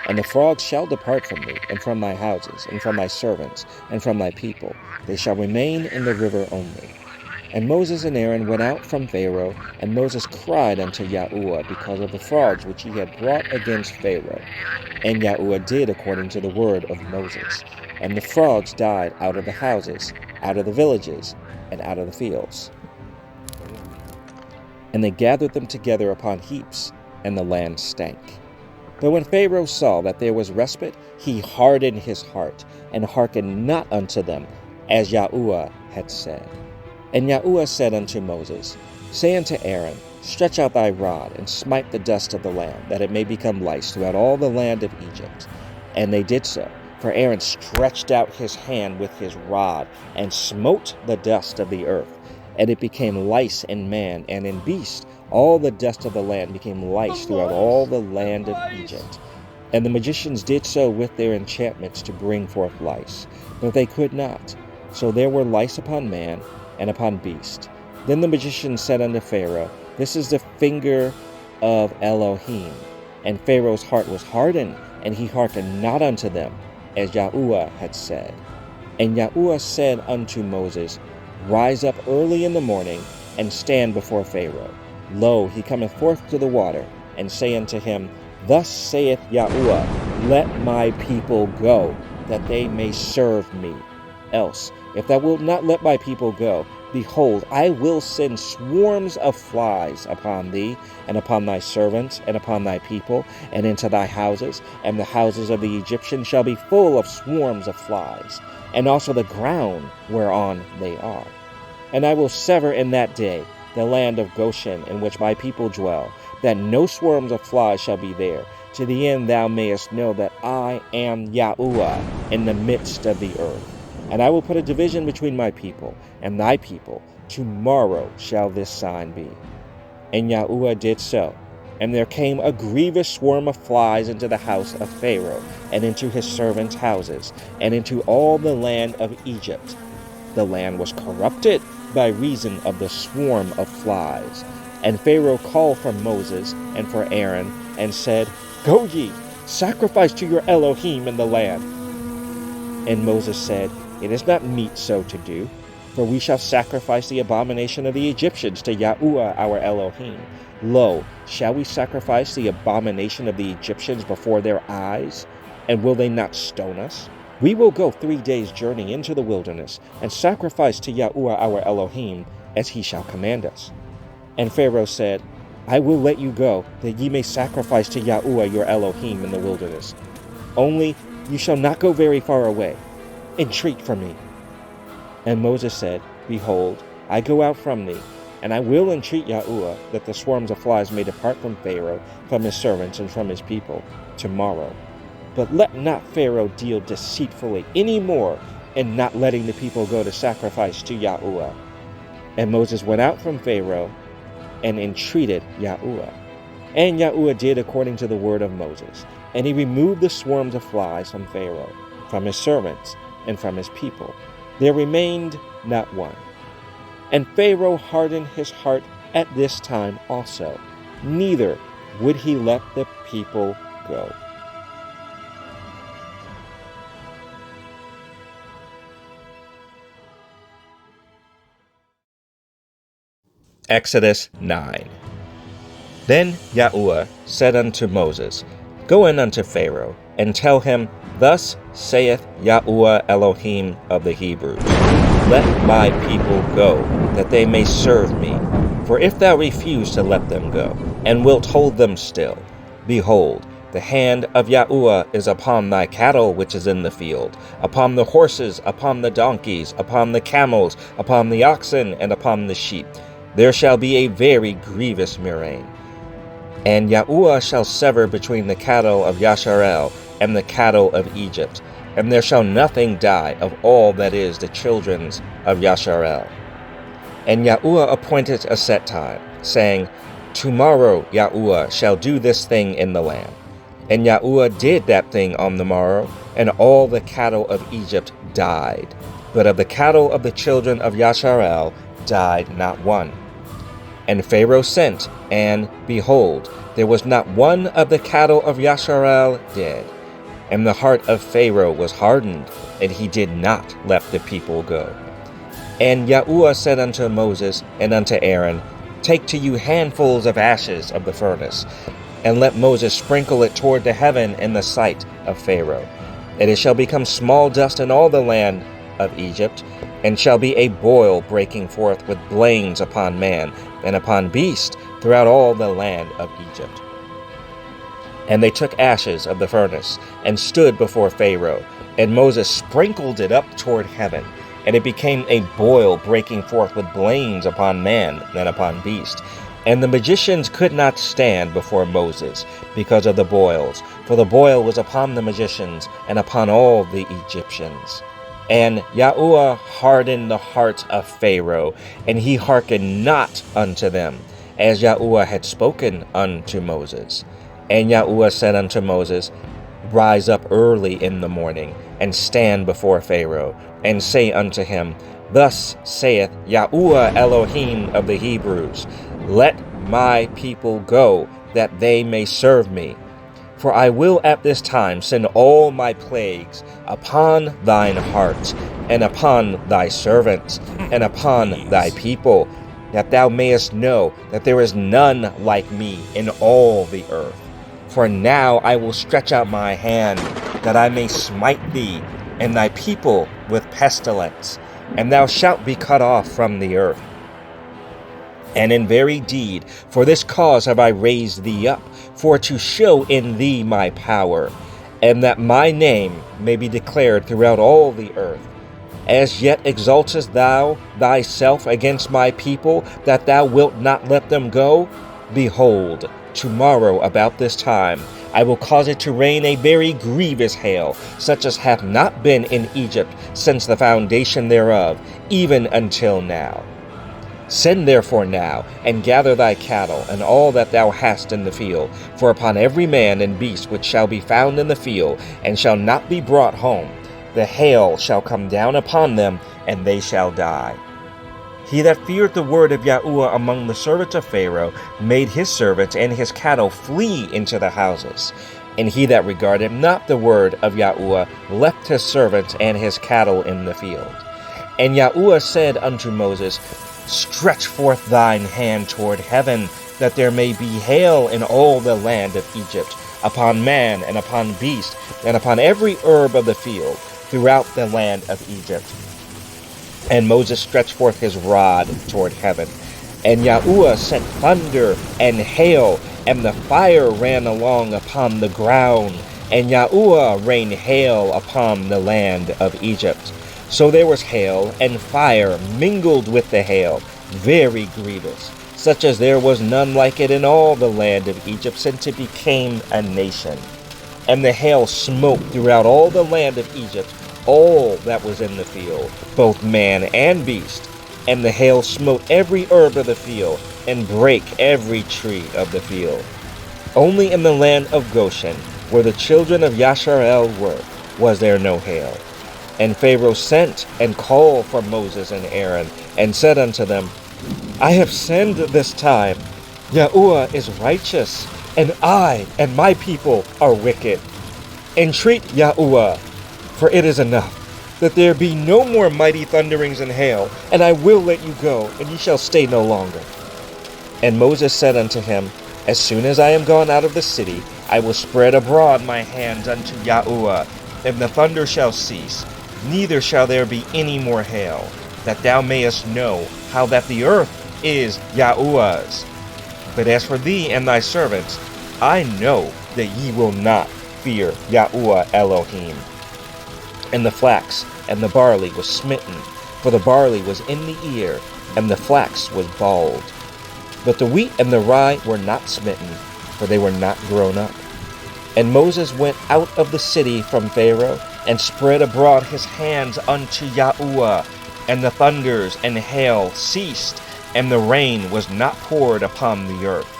And the frogs shall depart from thee, and from thy houses, and from thy servants, and from thy people. They shall remain in the river only. And Moses and Aaron went out from Pharaoh, and Moses cried unto Yahuwah because of the frogs which he had brought against Pharaoh. And Yahuwah did according to the word of Moses. And the frogs died out of the houses, out of the villages, and out of the fields. And they gathered them together upon heaps, and the land stank. But when Pharaoh saw that there was respite, he hardened his heart, and hearkened not unto them, as Yahuwah had said. And Yahuwah said unto Moses, Say unto Aaron, Stretch out thy rod, and smite the dust of the land, that it may become lice throughout all the land of Egypt. And they did so. For Aaron stretched out his hand with his rod, and smote the dust of the earth. And it became lice in man and in beast. All the dust of the land became lice throughout all the land of Egypt. And the magicians did so with their enchantments to bring forth lice, but they could not. So there were lice upon man and upon beast. Then the magicians said unto Pharaoh, This is the finger of Elohim. And Pharaoh's heart was hardened, and he hearkened not unto them, as Yahuwah had said. And Yahuwah said unto Moses, Rise up early in the morning, and stand before Pharaoh. Lo, he cometh forth to the water, and say unto him, Thus saith Yahuwah, Let my people go, that they may serve me. Else, if thou wilt not let my people go, behold, I will send swarms of flies upon thee, and upon thy servants, and upon thy people, and into thy houses, and the houses of the Egyptians shall be full of swarms of flies, and also the ground whereon they are. And I will sever in that day the land of Goshen, in which my people dwell, that no swarms of flies shall be there, to the end thou mayest know that I am Yahuwah in the midst of the earth. And I will put a division between my people and thy people. Tomorrow shall this sign be. And Yahuwah did so. And there came a grievous swarm of flies into the house of Pharaoh, and into his servants' houses, and into all the land of Egypt. The land was corrupted by reason of the swarm of flies. And Pharaoh called for Moses and for Aaron, and said, Go ye, sacrifice to your Elohim in the land. And Moses said, It is not meet so to do, for we shall sacrifice the abomination of the Egyptians to Yahuwah our Elohim. Lo, shall we sacrifice the abomination of the Egyptians before their eyes? And will they not stone us? We will go 3 days' journey into the wilderness, and sacrifice to Yahuwah our Elohim, as he shall command us. And Pharaoh said, I will let you go, that ye may sacrifice to Yahuwah your Elohim in the wilderness. Only you shall not go very far away. Entreat for me. And Moses said, Behold, I go out from thee, and I will entreat Yahuwah, that the swarms of flies may depart from Pharaoh, from his servants, and from his people, tomorrow. But let not Pharaoh deal deceitfully any more in not letting the people go to sacrifice to Yahuwah. And Moses went out from Pharaoh, and entreated Yahuwah. And Yahuwah did according to the word of Moses. And he removed the swarms of flies from Pharaoh, from his servants, and from his people. There remained not one. And Pharaoh hardened his heart at this time also, neither would he let the people go. Exodus 9. Then Yahuwah said unto Moses, Go in unto Pharaoh, and tell him, Thus saith Yahuwah Elohim of the Hebrews, Let my people go, that they may serve me. For if thou refuse to let them go, and wilt hold them still, behold, the hand of Yahuwah is upon thy cattle which is in the field, upon the horses, upon the donkeys, upon the camels, upon the oxen, and upon the sheep. There shall be a very grievous murrain. And Yahuwah shall sever between the cattle of Yasharel and the cattle of Egypt, and there shall nothing die of all that is the children's of Yasharel. And Yahuwah appointed a set time, saying, Tomorrow Yahuwah shall do this thing in the land. And Yahuwah did that thing on the morrow, and all the cattle of Egypt died. But of the cattle of the children of Yasharel died not one. And Pharaoh sent, and, behold, there was not one of the cattle of Yasharel dead. And the heart of Pharaoh was hardened, and he did not let the people go. And Yahuwah said unto Moses and unto Aaron, Take to you handfuls of ashes of the furnace, and let Moses sprinkle it toward the heaven in the sight of Pharaoh. And it shall become small dust in all the land of Egypt, and shall be a boil breaking forth with blains upon man, and upon beast throughout all the land of Egypt. And they took ashes of the furnace, and stood before Pharaoh, and Moses sprinkled it up toward heaven, and it became a boil breaking forth with blains upon man and upon beast. And the magicians could not stand before Moses because of the boils, for the boil was upon the magicians and upon all the Egyptians. And Yahuwah hardened the heart of Pharaoh, and he hearkened not unto them, as Yahuwah had spoken unto Moses. And Yahuwah said unto Moses, Rise up early in the morning, and stand before Pharaoh, and say unto him, Thus saith Yahuwah Elohim of the Hebrews, Let my people go, that they may serve me. For I will at this time send all my plagues upon thine heart, and upon thy servants, and upon thy people, that thou mayest know that there is none like me in all the earth. For now I will stretch out my hand, that I may smite thee and thy people with pestilence, and thou shalt be cut off from the earth. And in very deed, for this cause have I raised thee up, for to show in thee my power, and that my name may be declared throughout all the earth. As yet exaltest thou thyself against my people, that thou wilt not let them go? Behold, tomorrow about this time I will cause it to rain a very grievous hail, such as hath not been in Egypt since the foundation thereof, even until now. Send therefore now, and gather thy cattle, and all that thou hast in the field, for upon every man and beast which shall be found in the field, and shall not be brought home, the hail shall come down upon them, and they shall die. He that feared the word of Yahuwah among the servants of Pharaoh made his servants and his cattle flee into the houses. And he that regarded not the word of Yahuwah left his servants and his cattle in the field. And Yahuwah said unto Moses, Stretch forth thine hand toward heaven, that there may be hail in all the land of Egypt, upon man and upon beast, and upon every herb of the field, throughout the land of Egypt. And Moses stretched forth his rod toward heaven. And Yahuwah sent thunder and hail, and the fire ran along upon the ground. And Yahuwah rained hail upon the land of Egypt. So there was hail and fire mingled with the hail, very grievous, such as there was none like it in all the land of Egypt since it became a nation. And the hail smote throughout all the land of Egypt, all that was in the field, both man and beast. And the hail smote every herb of the field, and brake every tree of the field. Only in the land of Goshen, where the children of Yasharel were, was there no hail. And Pharaoh sent and called for Moses and Aaron, and said unto them, I have sinned this time. Yahuwah is righteous, and I and my people are wicked. Entreat Yahuwah, for it is enough, that there be no more mighty thunderings and hail, and I will let you go, and ye shall stay no longer. And Moses said unto him, As soon as I am gone out of the city, I will spread abroad my hands unto Yahuwah, and the thunder shall cease, neither shall there be any more hail, that thou mayest know how that the earth is Yahuwah's. But as for thee and thy servants, I know that ye will not fear Yahuwah Elohim. And the flax and the barley was smitten, for the barley was in the ear, and the flax was bald. But the wheat and the rye were not smitten, for they were not grown up. And Moses went out of the city from Pharaoh, and spread abroad his hands unto Yahuwah, and the thunders and hail ceased, and the rain was not poured upon the earth.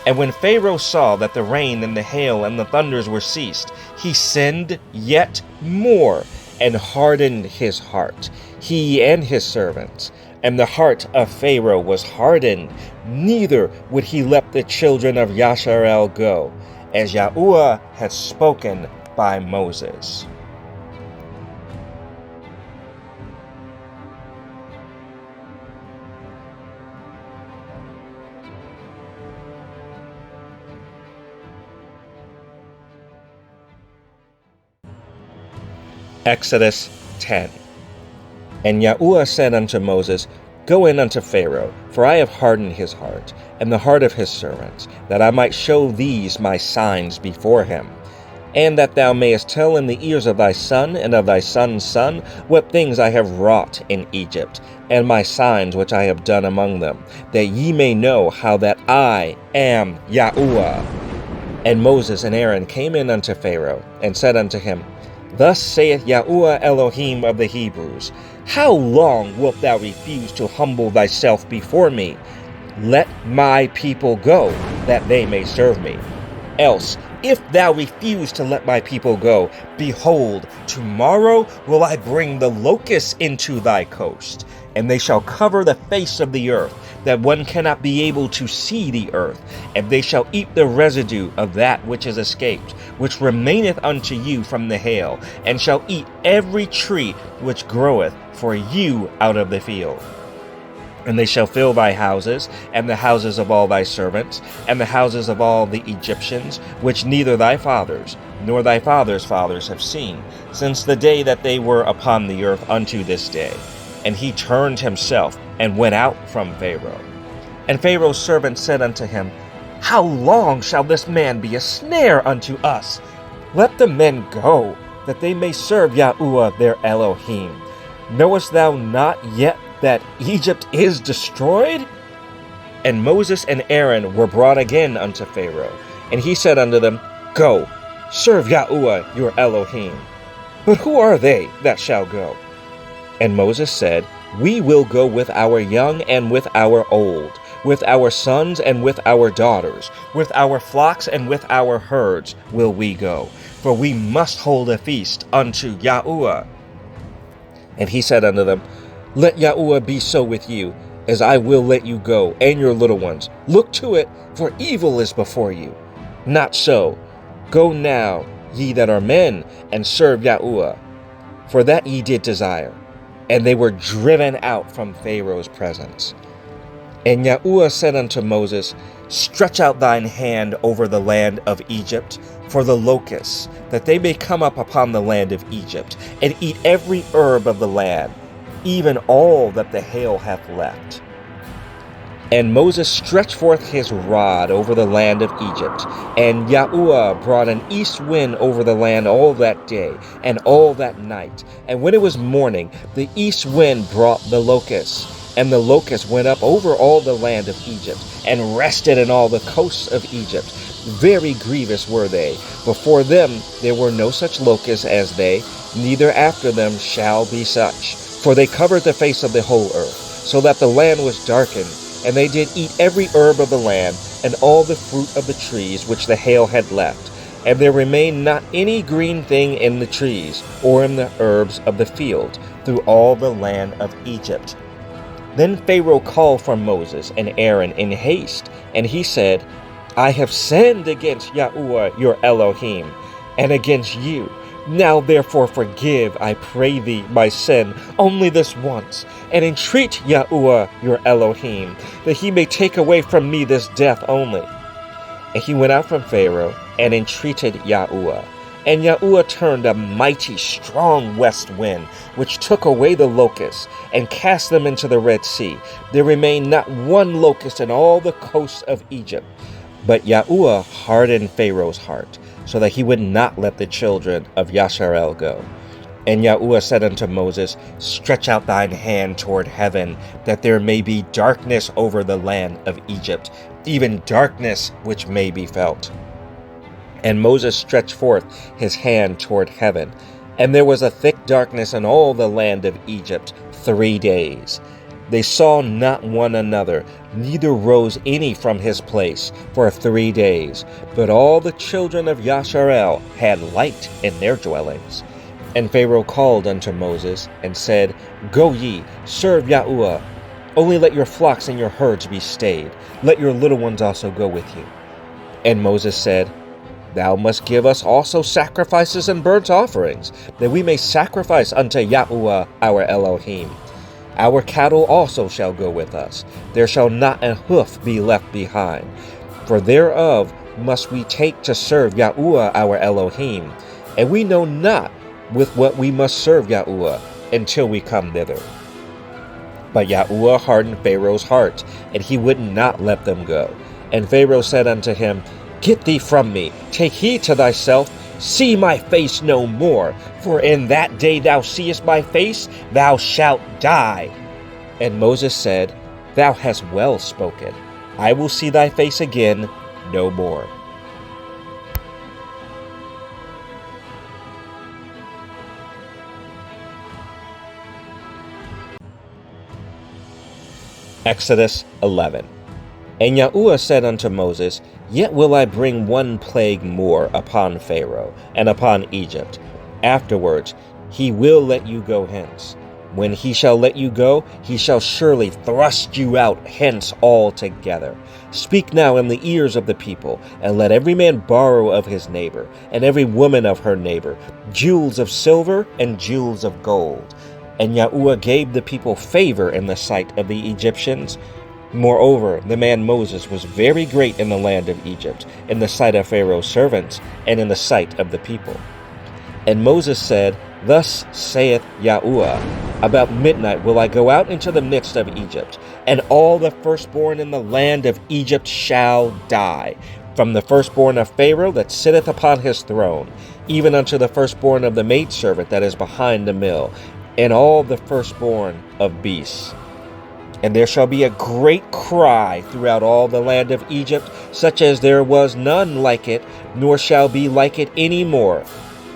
And when Pharaoh saw that the rain and the hail and the thunders were ceased, he sinned yet more, and hardened his heart, he and his servants. And the heart of Pharaoh was hardened, neither would he let the children of Yasharel go, as Yahuwah had spoken by Moses. Exodus 10. And Yahuwah said unto Moses, Go in unto Pharaoh, for I have hardened his heart, and the heart of his servants, that I might show these my signs before him, and that thou mayest tell in the ears of thy son and of thy son's son what things I have wrought in Egypt, and my signs which I have done among them, that ye may know how that I am Yahuwah. And Moses and Aaron came in unto Pharaoh, and said unto him, Thus saith Yahuwah Elohim of the Hebrews, How long wilt thou refuse to humble thyself before me? Let my people go, that they may serve me. Else, if thou refuse to let my people go, behold, tomorrow will I bring the locusts into thy coast, and they shall cover the face of the earth, that one cannot be able to see the earth, and they shall eat the residue of that which is escaped, which remaineth unto you from the hail, and shall eat every tree which groweth for you out of the field. And they shall fill thy houses, and the houses of all thy servants, and the houses of all the Egyptians, which neither thy fathers nor thy fathers' fathers have seen, since the day that they were upon the earth unto this day. And he turned himself, and went out from Pharaoh. And Pharaoh's servants said unto him, How long shall this man be a snare unto us? Let the men go, that they may serve Yahuwah their Elohim. Knowest thou not yet that Egypt is destroyed? And Moses and Aaron were brought again unto Pharaoh. And he said unto them, Go, serve Yahuwah your Elohim. But who are they that shall go? And Moses said, We will go with our young and with our old, with our sons and with our daughters, with our flocks and with our herds will we go, for we must hold a feast unto Yahuwah. And he said unto them, Let Yahuwah be so with you, as I will let you go, and your little ones. Look to it, for evil is before you. Not so. Go now, ye that are men, and serve Yahuwah, for that ye did desire. And they were driven out from Pharaoh's presence. And Yahuwah said unto Moses, Stretch out thine hand over the land of Egypt for the locusts, that they may come up upon the land of Egypt, and eat every herb of the land, even all that the hail hath left. And Moses stretched forth his rod over the land of Egypt, and Yahuwah brought an east wind over the land all that day and all that night. And when it was morning, the east wind brought the locusts, and the locusts went up over all the land of Egypt, and rested in all the coasts of Egypt. Very grievous were they. Before them there were no such locusts as they, neither after them shall be such. For they covered the face of the whole earth, so that the land was darkened. And they did eat every herb of the land, and all the fruit of the trees which the hail had left. And there remained not any green thing in the trees, or in the herbs of the field, through all the land of Egypt. Then Pharaoh called for Moses and Aaron in haste, and he said, I have sinned against Yahuwah your Elohim, and against you. Now therefore forgive, I pray thee, my sin only this once, and entreat Yahuwah your Elohim, that he may take away from me this death only. And he went out from Pharaoh, and entreated Yahuwah. And Yahuwah turned a mighty strong west wind, which took away the locusts, and cast them into the Red Sea. There remained not one locust in all the coasts of Egypt. But Yahuwah hardened Pharaoh's heart, so that he would not let the children of Yasharel go. And Yahuwah said unto Moses, Stretch out thine hand toward heaven, that there may be darkness over the land of Egypt, even darkness which may be felt. And Moses stretched forth his hand toward heaven, and there was a thick darkness in all the land of Egypt 3 days. They saw not one another, neither rose any from his place for 3 days. But all the children of Yasharel had light in their dwellings. And Pharaoh called unto Moses, and said, Go ye, serve Yahuwah. Only let your flocks and your herds be stayed. Let your little ones also go with you. And Moses said, Thou must give us also sacrifices and burnt offerings, that we may sacrifice unto Yahuwah our Elohim. Our cattle also shall go with us. There shall not a hoof be left behind. For thereof must we take to serve Yahuwah our Elohim. And we know not with what we must serve Yahuwah until we come thither. But Yahuwah hardened Pharaoh's heart, and he would not let them go. And Pharaoh said unto him, Get thee from me, take heed to thyself, see my face no more, for in that day thou seest my face, thou shalt die. And Moses said, Thou hast well spoken. I will see thy face again no more. Exodus 11. And Yahuwah said unto Moses, Yet will I bring one plague more upon Pharaoh, and upon Egypt. Afterwards he will let you go hence. When he shall let you go, he shall surely thrust you out hence altogether. Speak now in the ears of the people, and let every man borrow of his neighbor, and every woman of her neighbor, jewels of silver and jewels of gold. And Yahuwah gave the people favor in the sight of the Egyptians. Moreover, the man Moses was very great in the land of Egypt, in the sight of Pharaoh's servants, and in the sight of the people. And Moses said, Thus saith Yahuwah, About midnight will I go out into the midst of Egypt, and all the firstborn in the land of Egypt shall die, from the firstborn of Pharaoh that sitteth upon his throne, even unto the firstborn of the maidservant that is behind the mill, and all the firstborn of beasts. And there shall be a great cry throughout all the land of Egypt, such as there was none like it, nor shall be like it any more.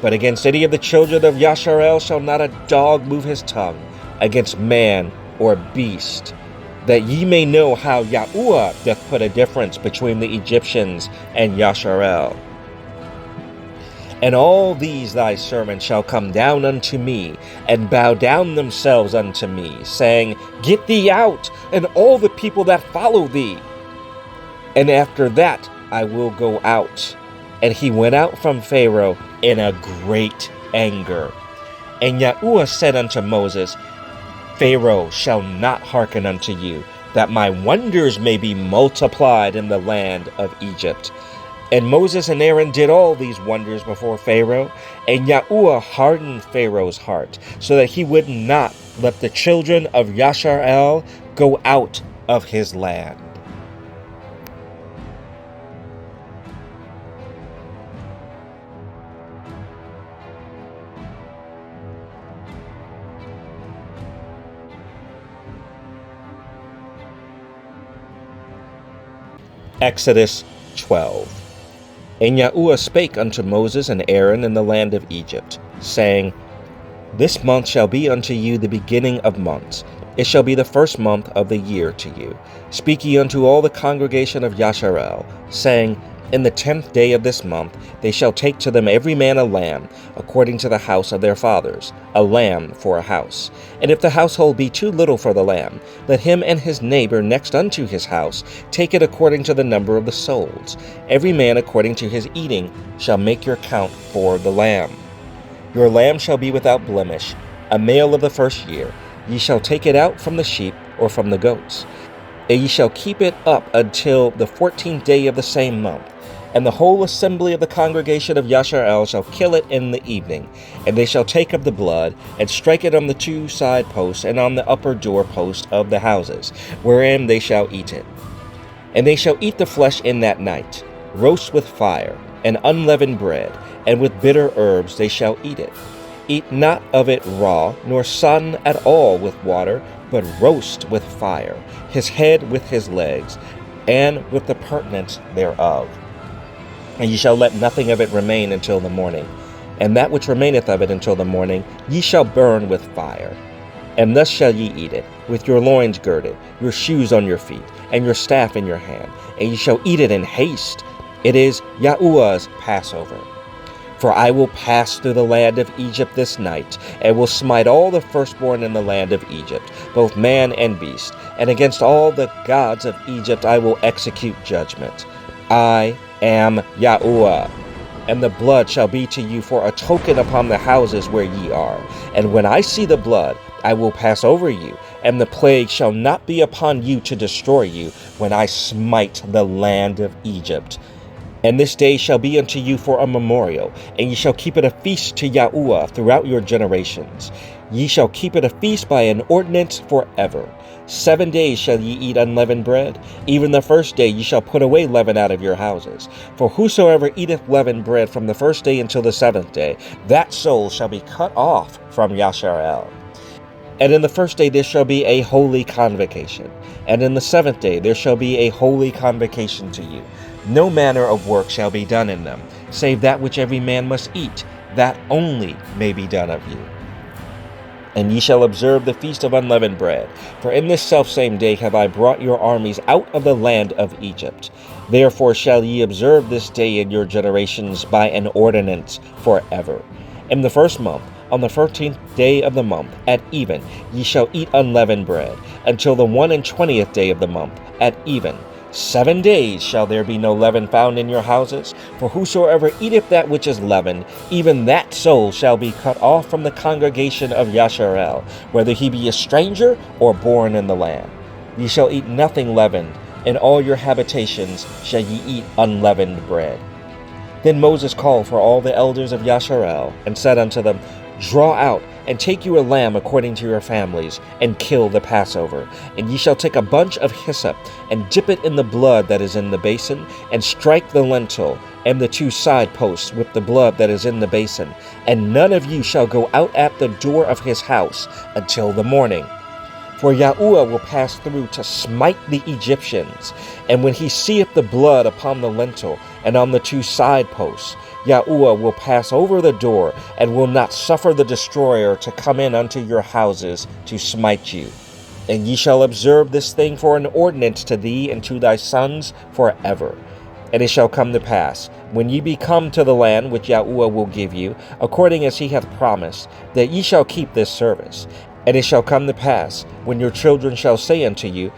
But against any of the children of Yasharel shall not a dog move his tongue, against man or beast, that ye may know how Yahuwah doth put a difference between the Egyptians and Yasharel. And all these thy servants shall come down unto me, and bow down themselves unto me, saying, Get thee out, and all the people that follow thee. And after that I will go out. And he went out from Pharaoh in a great anger. And Yahuwah said unto Moses, Pharaoh shall not hearken unto you, that my wonders may be multiplied in the land of Egypt. And Moses and Aaron did all these wonders before Pharaoh, and Yahuwah hardened Pharaoh's heart, so that he would not let the children of Yasharel go out of his land. Exodus 12. And Yahuwah spake unto Moses and Aaron in the land of Egypt, saying, This month shall be unto you the beginning of months. It shall be the first month of the year to you. Speak ye unto all the congregation of Yasharel, saying, In the 10th day of this month they shall take to them every man a lamb, according to the house of their fathers, a lamb for a house. And if the household be too little for the lamb, let him and his neighbor next unto his house take it according to the number of the souls. Every man according to his eating shall make your count for the lamb. Your lamb shall be without blemish, a male of the first year. Ye shall take it out from the sheep or from the goats. And ye shall keep it up until the 14th day of the same month. And the whole assembly of the congregation of Yasharel shall kill it in the evening. And they shall take of the blood, and strike it on the 2 side posts, and on the upper door post of the houses, wherein they shall eat it. And they shall eat the flesh in that night, roast with fire, and unleavened bread, and with bitter herbs they shall eat it. Eat not of it raw, nor sodden at all with water, but roast with fire, his head with his legs, and with the purtenance thereof. And ye shall let nothing of it remain until the morning. And that which remaineth of it until the morning ye shall burn with fire. And thus shall ye eat it, with your loins girded, your shoes on your feet, and your staff in your hand. And ye shall eat it in haste. It is Yahuwah's Passover. For I will pass through the land of Egypt this night, and will smite all the firstborn in the land of Egypt, both man and beast. And against all the gods of Egypt I will execute judgment. I am Yahuwah. And the blood shall be to you for a token upon the houses where ye are. And when I see the blood, I will pass over you, and the plague shall not be upon you to destroy you, when I smite the land of Egypt. And this day shall be unto you for a memorial, and ye shall keep it a feast to Yahuwah throughout your generations. Ye shall keep it a feast by an ordinance forever. 7 days shall ye eat unleavened bread. Even the first day ye shall put away leaven out of your houses. For whosoever eateth leavened bread from the first day until the 7th day, that soul shall be cut off from Yasharel. And in the first day there shall be a holy convocation. And in the 7th day there shall be a holy convocation to you. No manner of work shall be done in them, save that which every man must eat, that only may be done of you. And ye shall observe the feast of unleavened bread, for in this selfsame day have I brought your armies out of the land of Egypt. Therefore shall ye observe this day in your generations by an ordinance forever. In the first month, on the 13th day of the month, at even, ye shall eat unleavened bread, until the 21st day of the month, at even. 7 days shall there be no leaven found in your houses, for whosoever eateth that which is leavened, even that soul shall be cut off from the congregation of Yasharel, whether he be a stranger or born in the land. Ye shall eat nothing leavened, in all your habitations shall ye eat unleavened bread. Then Moses called for all the elders of Yasharel, and said unto them, Draw out, and take you a lamb according to your families, and kill the Passover. And ye shall take a bunch of hyssop, and dip it in the blood that is in the basin, and strike the lintel and the 2 side posts with the blood that is in the basin. And none of you shall go out at the door of his house until the morning. For Yahuwah will pass through to smite the Egyptians. And when he seeth the blood upon the lintel and on the 2 side posts, Yahuwah will pass over the door, and will not suffer the destroyer to come in unto your houses to smite you. And ye shall observe this thing for an ordinance to thee and to thy sons forever. And it shall come to pass, when ye be come to the land which Yahuwah will give you, according as he hath promised, that ye shall keep this service. And it shall come to pass, when your children shall say unto you,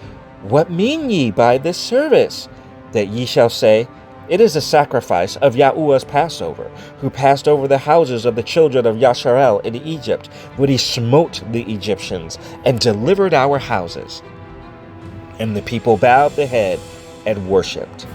What mean ye by this service? That ye shall say, It is a sacrifice of Yahuwah's Passover, who passed over the houses of the children of Yasharel in Egypt, when he smote the Egyptians, and delivered our houses. And the people bowed the head and worshipped.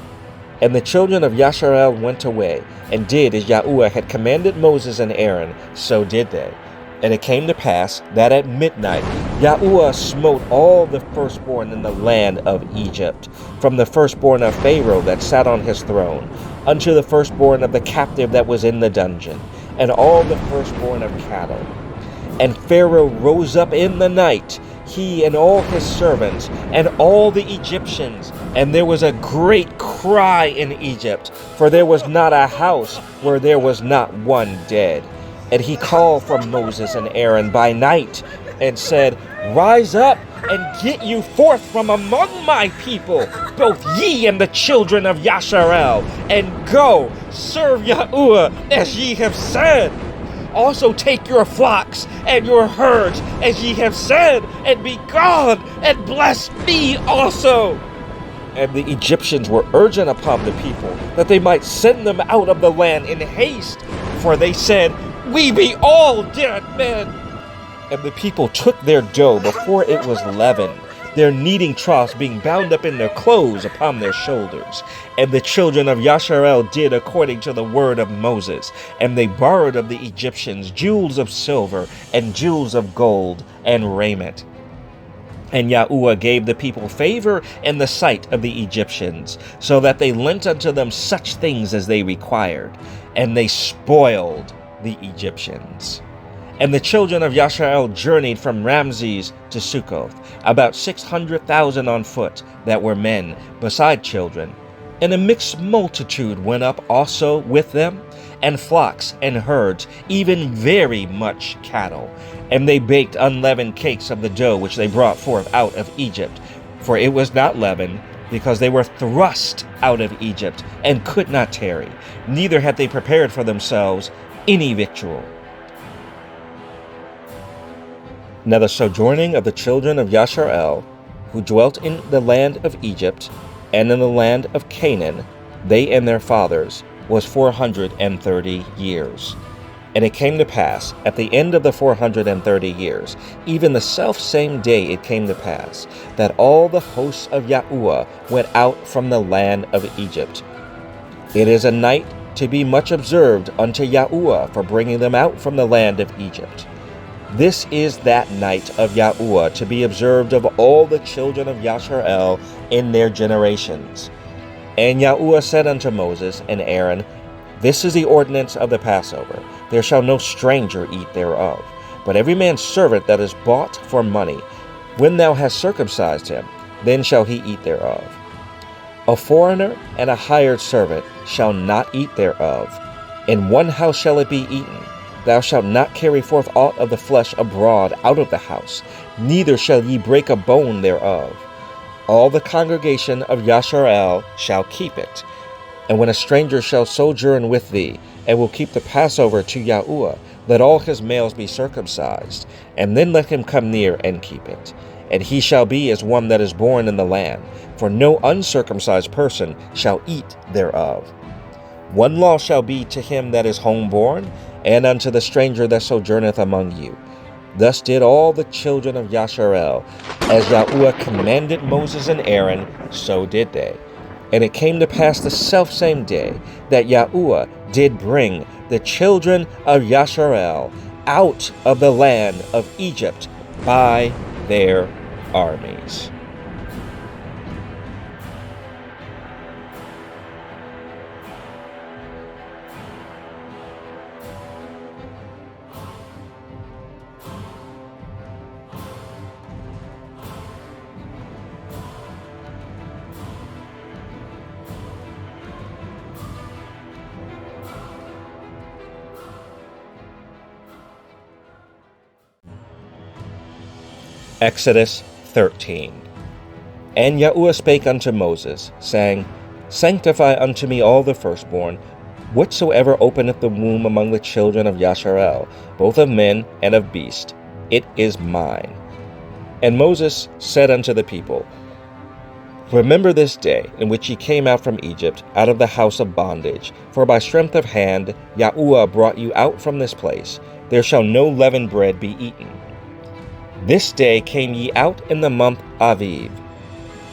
And the children of Yasharel went away, and did as Yahuwah had commanded Moses and Aaron, so did they. And it came to pass that at midnight Yahuwah smote all the firstborn in the land of Egypt, from the firstborn of Pharaoh that sat on his throne, unto the firstborn of the captive that was in the dungeon, and all the firstborn of cattle. And Pharaoh rose up in the night, he and all his servants, and all the Egyptians, and there was a great cry in Egypt, for there was not a house where there was not one dead. And he called for Moses and Aaron by night, and said, Rise up, and get you forth from among my people, both ye and the children of Yasharel, and go, serve Yahuwah as ye have said. Also take your flocks and your herds as ye have said, and be gone, and bless me also. And the Egyptians were urgent upon the people, that they might send them out of the land in haste, for they said, We be all dead men. And the people took their dough before it was leavened, their kneading troughs being bound up in their clothes upon their shoulders. And the children of Yasharel did according to the word of Moses, and they borrowed of the Egyptians jewels of silver and jewels of gold and raiment. And Yahuwah gave the people favor in the sight of the Egyptians, so that they lent unto them such things as they required, and they spoiled the Egyptians. And the children of Yasharel journeyed from Ramses to Succoth, about 600,000 on foot that were men, beside children. And a mixed multitude went up also with them, and flocks and herds, even very much cattle. And they baked unleavened cakes of the dough which they brought forth out of Egypt, for it was not leavened, because they were thrust out of Egypt, and could not tarry, neither had they prepared for themselves any victual. Now the sojourning of the children of Yasharel, who dwelt in the land of Egypt, and in the land of Canaan, they and their fathers, was 430 years. And it came to pass, at the end of the 430 years, even the selfsame day it came to pass, that all the hosts of Yahuwah went out from the land of Egypt. It is a night to be much observed unto Yahuwah for bringing them out from the land of Egypt. This is that night of Yahuwah to be observed of all the children of Yasharel in their generations. And Yahuwah said unto Moses and Aaron, This is the ordinance of the Passover. There shall no stranger eat thereof, but every man's servant that is bought for money. When thou hast circumcised him, then shall he eat thereof. A foreigner and a hired servant shall not eat thereof. In one house shall it be eaten. Thou shalt not carry forth aught of the flesh abroad out of the house, neither shall ye break a bone thereof. All the congregation of Yasharel shall keep it. And when a stranger shall sojourn with thee, and will keep the Passover to Yahuwah, let all his males be circumcised, and then let him come near and keep it. And he shall be as one that is born in the land, for no uncircumcised person shall eat thereof. One law shall be to him that is homeborn, and unto the stranger that sojourneth among you. Thus did all the children of Yasharel, as Yahuwah commanded Moses and Aaron, so did they. And it came to pass the selfsame day that Yahuwah did bring the children of Yasharel out of the land of Egypt by their armies. Exodus 13. And Yahuwah spake unto Moses, saying, Sanctify unto me all the firstborn, whatsoever openeth the womb among the children of Yasharel, both of men and of beast, it is mine. And Moses said unto the people, Remember this day in which ye came out from Egypt, out of the house of bondage, for by strength of hand Yahuwah brought you out from this place. There shall no leavened bread be eaten. This day came ye out in the month Aviv.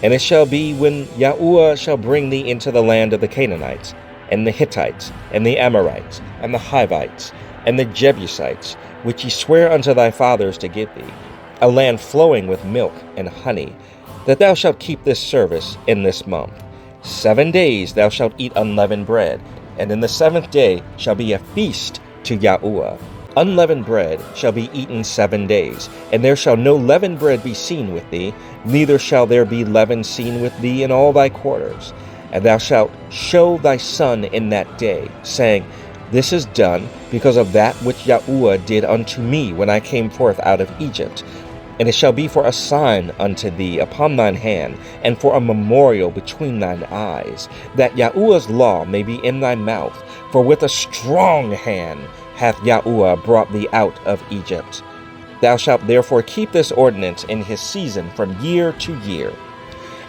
And it shall be when Yahuwah shall bring thee into the land of the Canaanites, and the Hittites, and the Amorites, and the Hivites, and the Jebusites, which he sware unto thy fathers to give thee, a land flowing with milk and honey, that thou shalt keep this service in this month. 7 days thou shalt eat unleavened bread, and in the 7th day shall be a feast to Yahuwah. Unleavened bread shall be eaten 7 days, and there shall no leavened bread be seen with thee, neither shall there be leaven seen with thee in all thy quarters. And thou shalt show thy son in that day, saying, This is done because of that which Yahuwah did unto me when I came forth out of Egypt. And it shall be for a sign unto thee upon thine hand, and for a memorial between thine eyes, that Yahuwah's law may be in thy mouth. For with a strong hand hath Yahuwah brought thee out of Egypt. Thou shalt therefore keep this ordinance in his season from year to year.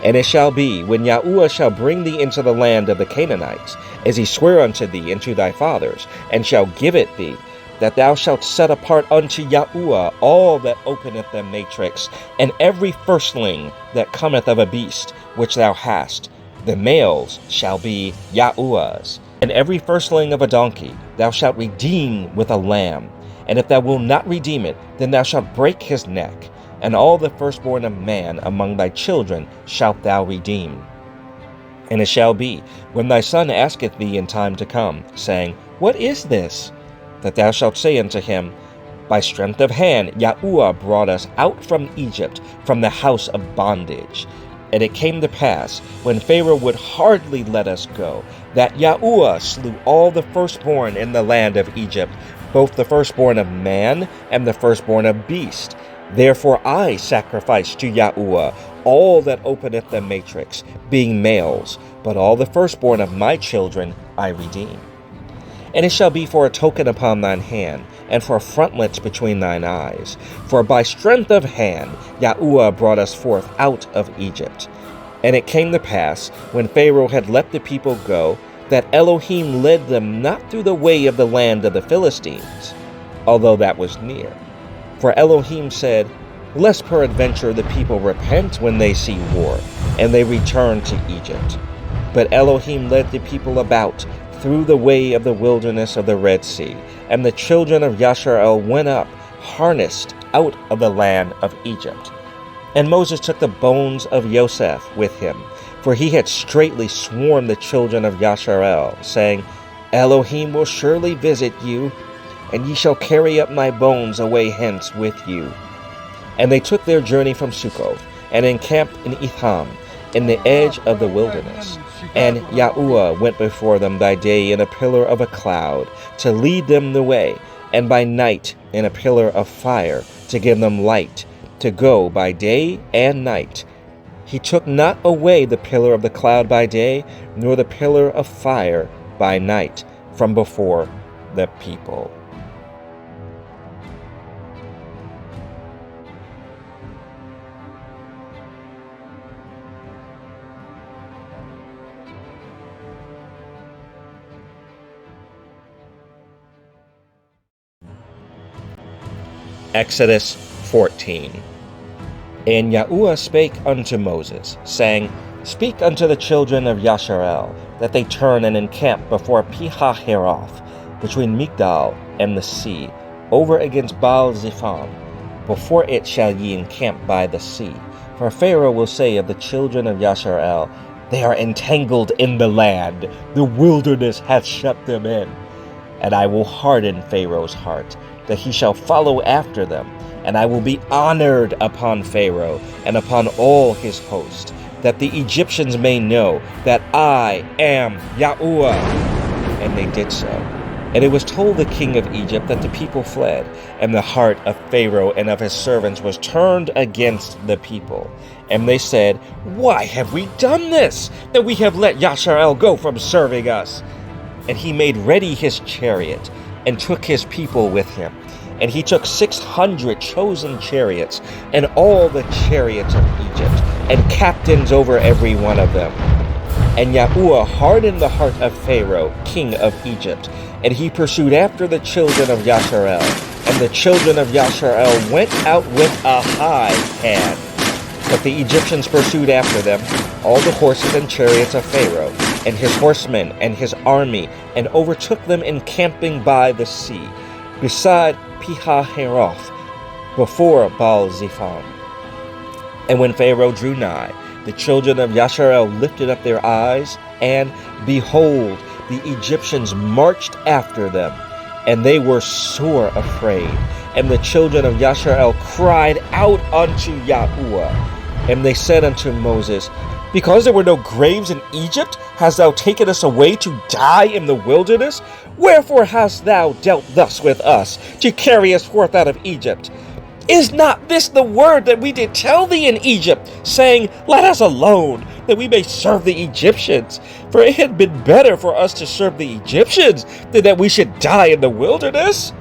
And it shall be, when Yahuwah shall bring thee into the land of the Canaanites, as he sware unto thee and to thy fathers, and shall give it thee, that thou shalt set apart unto Yahuwah all that openeth the matrix, and every firstling that cometh of a beast which thou hast. The males shall be Yahuwah's. And every firstling of a donkey thou shalt redeem with a lamb. And if thou wilt not redeem it, then thou shalt break his neck. And all the firstborn of man among thy children shalt thou redeem. And it shall be, when thy son asketh thee in time to come, saying, What is this? That thou shalt say unto him, By strength of hand Yahuwah brought us out from Egypt, from the house of bondage. And it came to pass, when Pharaoh would hardly let us go, that Yahuwah slew all the firstborn in the land of Egypt, both the firstborn of man and the firstborn of beast. Therefore I sacrifice to Yahuwah all that openeth the matrix, being males, but all the firstborn of my children I redeem. And it shall be for a token upon thine hand, and for frontlets between thine eyes. For by strength of hand Yahuwah brought us forth out of Egypt. And it came to pass, when Pharaoh had let the people go, that Elohim led them not through the way of the land of the Philistines, although that was near. For Elohim said, Lest peradventure the people repent when they see war, and they return to Egypt. But Elohim led the people about through the way of the wilderness of the Red Sea, and the children of Yasharel went up, harnessed out of the land of Egypt. And Moses took the bones of Yosef with him, for he had straitly sworn the children of Yasharel, saying, Elohim will surely visit you, and ye shall carry up my bones away hence with you. And they took their journey from Succoth, and encamped in Etham, in the edge of the wilderness. And Yahuwah went before them by day in a pillar of a cloud, to lead them the way, and by night in a pillar of fire, to give them light, to go by day and night. He took not away the pillar of the cloud by day, nor the pillar of fire by night, from before the people. Exodus 14. And Yahuwah spake unto Moses, saying, Speak unto the children of Yasharel, that they turn and encamp before Pihahiroth, between Migdal and the sea, over against Baal-zephon. Before it shall ye encamp by the sea. For Pharaoh will say of the children of Yasharel, They are entangled in the land, the wilderness hath shut them in. And I will harden Pharaoh's heart, that he shall follow after them, and I will be honored upon Pharaoh and upon all his host, that the Egyptians may know that I am Yahuwah. And they did so. And it was told the king of Egypt that the people fled, and the heart of Pharaoh and of his servants was turned against the people. And they said, Why have we done this, that we have let Yasharel go from serving us? And he made ready his chariot, and took his people with him. And he took 600 chosen chariots, and all the chariots of Egypt, and captains over every one of them. And Yahuwah hardened the heart of Pharaoh, king of Egypt, and he pursued after the children of Yasharel. And the children of Yasharel went out with a high hand. But the Egyptians pursued after them, all the horses and chariots of Pharaoh, and his horsemen and his army, and overtook them encamping by the sea, beside Pihahiroth, before Baal-zephon. And when Pharaoh drew nigh, the children of Yasharel lifted up their eyes, and behold, the Egyptians marched after them, and they were sore afraid. And the children of Yasharel cried out unto Yahuwah. And they said unto Moses, Because there were no graves in Egypt, hast thou taken us away to die in the wilderness? Wherefore hast thou dealt thus with us, to carry us forth out of Egypt? Is not this the word that we did tell thee in Egypt, saying, Let us alone, that we may serve the Egyptians? For it had been better for us to serve the Egyptians, than that we should die in the wilderness.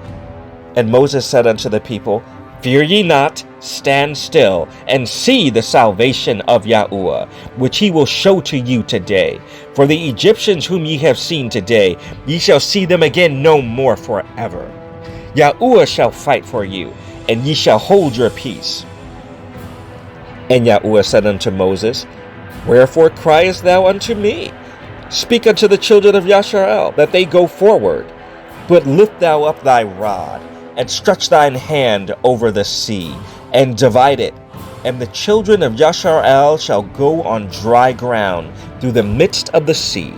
And Moses said unto the people, Fear ye not, stand still, and see the salvation of Yahuwah, which he will show to you today. For the Egyptians whom ye have seen today, ye shall see them again no more forever. Yahuwah shall fight for you, and ye shall hold your peace. And Yahuwah said unto Moses, Wherefore criest thou unto me? Speak unto the children of Yasharel, that they go forward. But lift thou up thy rod, and stretch thine hand over the sea, and divide it. And the children of Yasharel shall go on dry ground through the midst of the sea.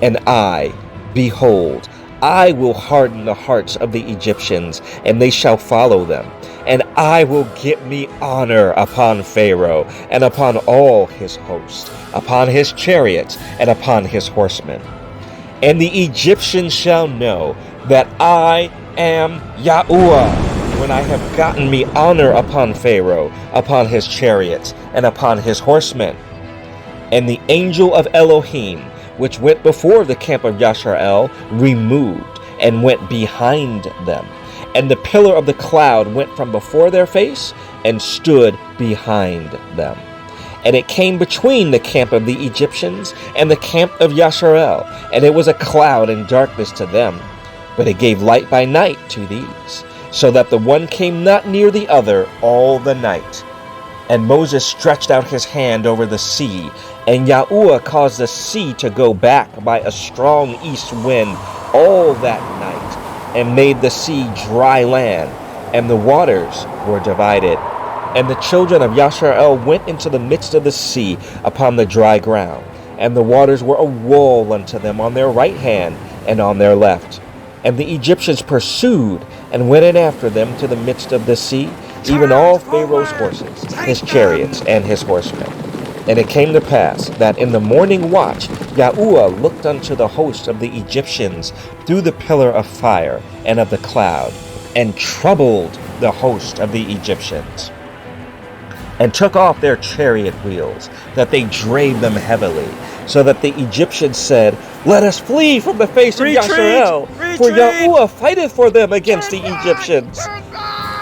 And I, behold, I will harden the hearts of the Egyptians, and they shall follow them. And I will get me honor upon Pharaoh, and upon all his host, upon his chariots, and upon his horsemen. And the Egyptians shall know that I am Yahuwah, when I have gotten me honor upon Pharaoh, upon his chariots, and upon his horsemen. And the angel of Elohim, which went before the camp of Yasharel, removed, and went behind them. And the pillar of the cloud went from before their face, and stood behind them. And it came between the camp of the Egyptians and the camp of Yasharel, and it was a cloud and darkness to them. But it gave light by night to these, so that the one came not near the other all the night. And Moses stretched out his hand over the sea, and Yahuwah caused the sea to go back by a strong east wind all that night, and made the sea dry land, and the waters were divided. And the children of Yashar'el went into the midst of the sea upon the dry ground, and the waters were a wall unto them on their right hand and on their left. And the Egyptians pursued and went in after them to the midst of the sea, even all Pharaoh's horses, his chariots, and his horsemen. And it came to pass that in the morning watch Yahuwah looked unto the host of the Egyptians through the pillar of fire and of the cloud, and troubled the host of the Egyptians, and took off their chariot wheels, that they drave them heavily, so that the Egyptians said, Let us flee from the face of Yashar'el, for Yahuwah fighteth for them against the Egyptians.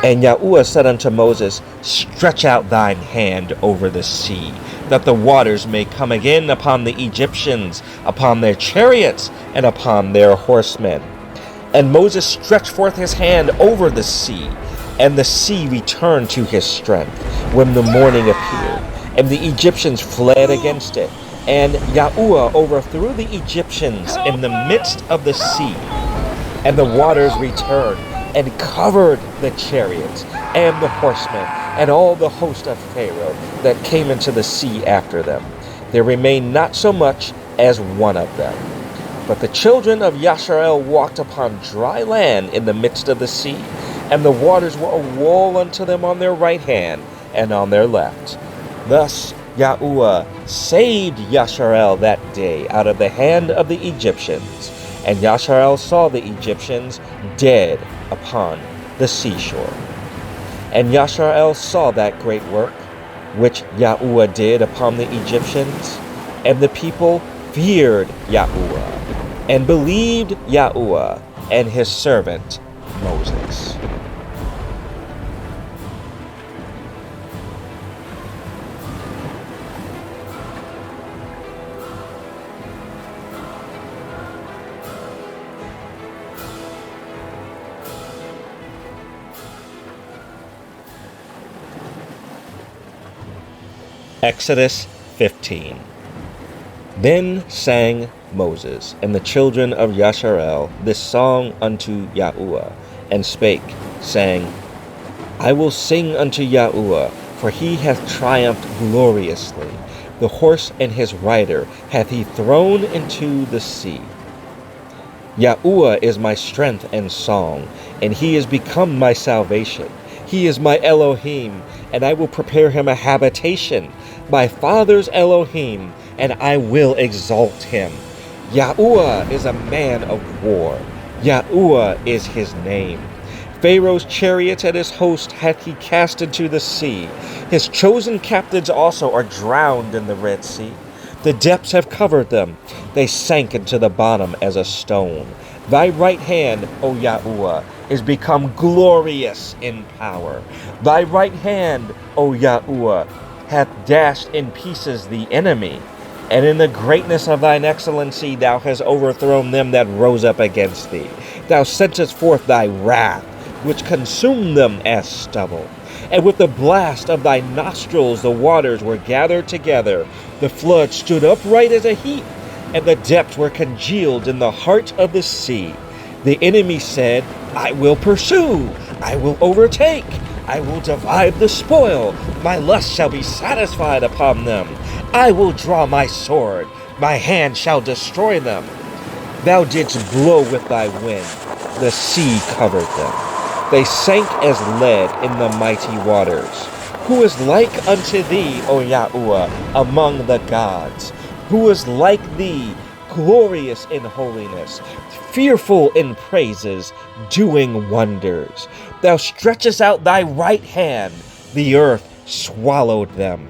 And Yahuwah said unto Moses, Stretch out thine hand over the sea, that the waters may come again upon the Egyptians, upon their chariots, and upon their horsemen. And Moses stretched forth his hand over the sea, and the sea returned to his strength when the morning appeared, and the Egyptians fled against it. And Yahuwah overthrew the Egyptians in the midst of the sea, and the waters returned and covered the chariots and the horsemen and all the host of Pharaoh that came into the sea after them. There remained not so much as one of them. But the children of Yashar'el walked upon dry land in the midst of the sea, and the waters were a wall unto them on their right hand and on their left. Thus Yahuwah saved Yashar'el that day out of the hand of the Egyptians, and Yashar'el saw the Egyptians dead upon the seashore. And Yashar'el saw that great work which Yahuwah did upon the Egyptians, and the people feared Yahuwah, and believed Yahuwah and his servant Moses. Exodus 15. Then sang Moses and the children of Yashar'el this song unto Yahuwah, and spake, saying, I will sing unto Yahuwah, for he hath triumphed gloriously. The horse and his rider hath he thrown into the sea. Yahuwah is my strength and song, and he is become my salvation. He is my Elohim, and I will prepare him a habitation, my father's Elohim, and I will exalt him. Yahuwah is a man of war. Yahuwah is his name. Pharaoh's chariots and his host hath he cast into the sea. His chosen captains also are drowned in the Red Sea. The depths have covered them. They sank into the bottom as a stone. Thy right hand, O Yahuwah, is become glorious in power. Thy right hand, O Yahuwah, hath dashed in pieces the enemy. And in the greatness of thine excellency thou hast overthrown them that rose up against thee. Thou sentest forth thy wrath, which consumed them as stubble. And with the blast of thy nostrils the waters were gathered together. The flood stood upright as a heap, and the depths were congealed in the heart of the sea. The enemy said, I will pursue, I will overtake, I will divide the spoil, my lust shall be satisfied upon them. I will draw my sword, my hand shall destroy them. Thou didst blow with thy wind, the sea covered them. They sank as lead in the mighty waters. Who is like unto thee, O Yahuwah, among the gods? Who is like thee, glorious in holiness, fearful in praises, doing wonders? Thou stretchest out thy right hand, the earth swallowed them.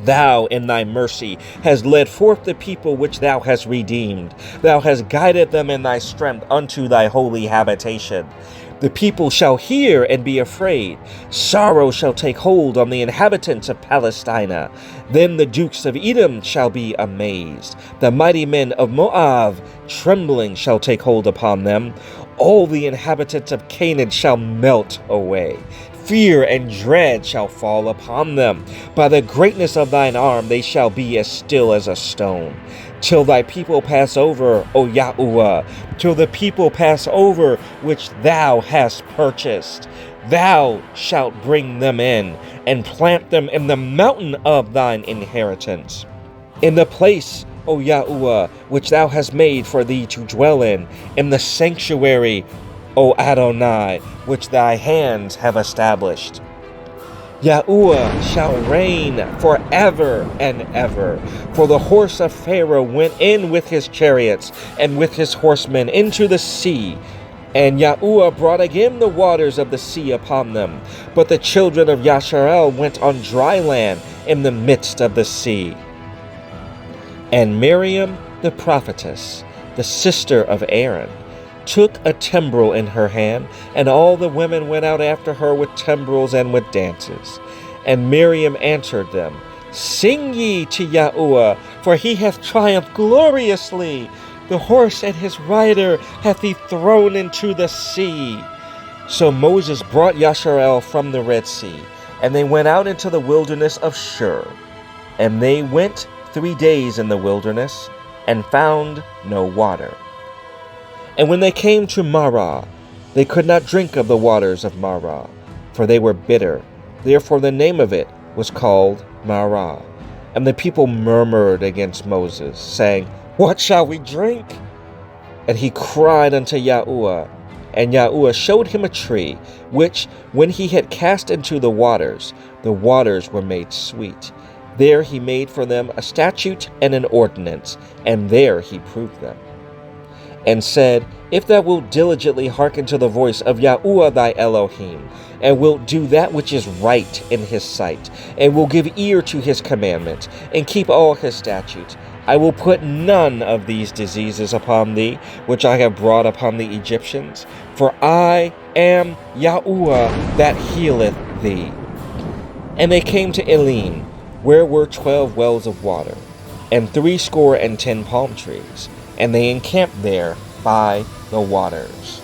Thou in thy mercy hast led forth the people which thou hast redeemed. Thou hast guided them in thy strength unto thy holy habitation. The people shall hear and be afraid. Sorrow shall take hold on the inhabitants of Palestina. Then the dukes of Edom shall be amazed. The mighty men of Moab, trembling, shall take hold upon them. All the inhabitants of Canaan shall melt away. Fear and dread shall fall upon them. By the greatness of thine arm they shall be as still as a stone. Till thy people pass over, O Yahuwah, till the people pass over which thou hast purchased. Thou shalt bring them in, and plant them in the mountain of thine inheritance. In the place, O Yahuwah, which thou hast made for thee to dwell in the sanctuary, O Adonai, which thy hands have established. Yahuwah shall reign forever and ever. For the horse of Pharaoh went in with his chariots and with his horsemen into the sea, and Yahuwah brought again the waters of the sea upon them. But the children of Yasharel went on dry land in the midst of the sea. And Miriam the prophetess, the sister of Aaron, took a timbrel in her hand, and all the women went out after her with timbrels and with dances. And Miriam answered them, Sing ye to Yahuwah, for he hath triumphed gloriously. The horse and his rider hath he thrown into the sea. So Moses brought Yasharel from the Red Sea, and they went out into the wilderness of Shur. And they went 3 days in the wilderness, and found no water. And when they came to Marah, they could not drink of the waters of Marah, for they were bitter. Therefore the name of it was called Marah. And the people murmured against Moses, saying, What shall we drink? And he cried unto Yahuwah, and Yahuwah showed him a tree, which, when he had cast into the waters were made sweet. There he made for them a statute and an ordinance, and there he proved them. And said, If thou wilt diligently hearken to the voice of Yahuwah thy Elohim, and wilt do that which is right in his sight, and will give ear to his commandments, and keep all his statutes, I will put none of these diseases upon thee, which I have brought upon the Egyptians, for I am Yahuwah that healeth thee. And they came to Elim, where were 12 wells of water, and 70 palm trees, and they encamped there by the waters.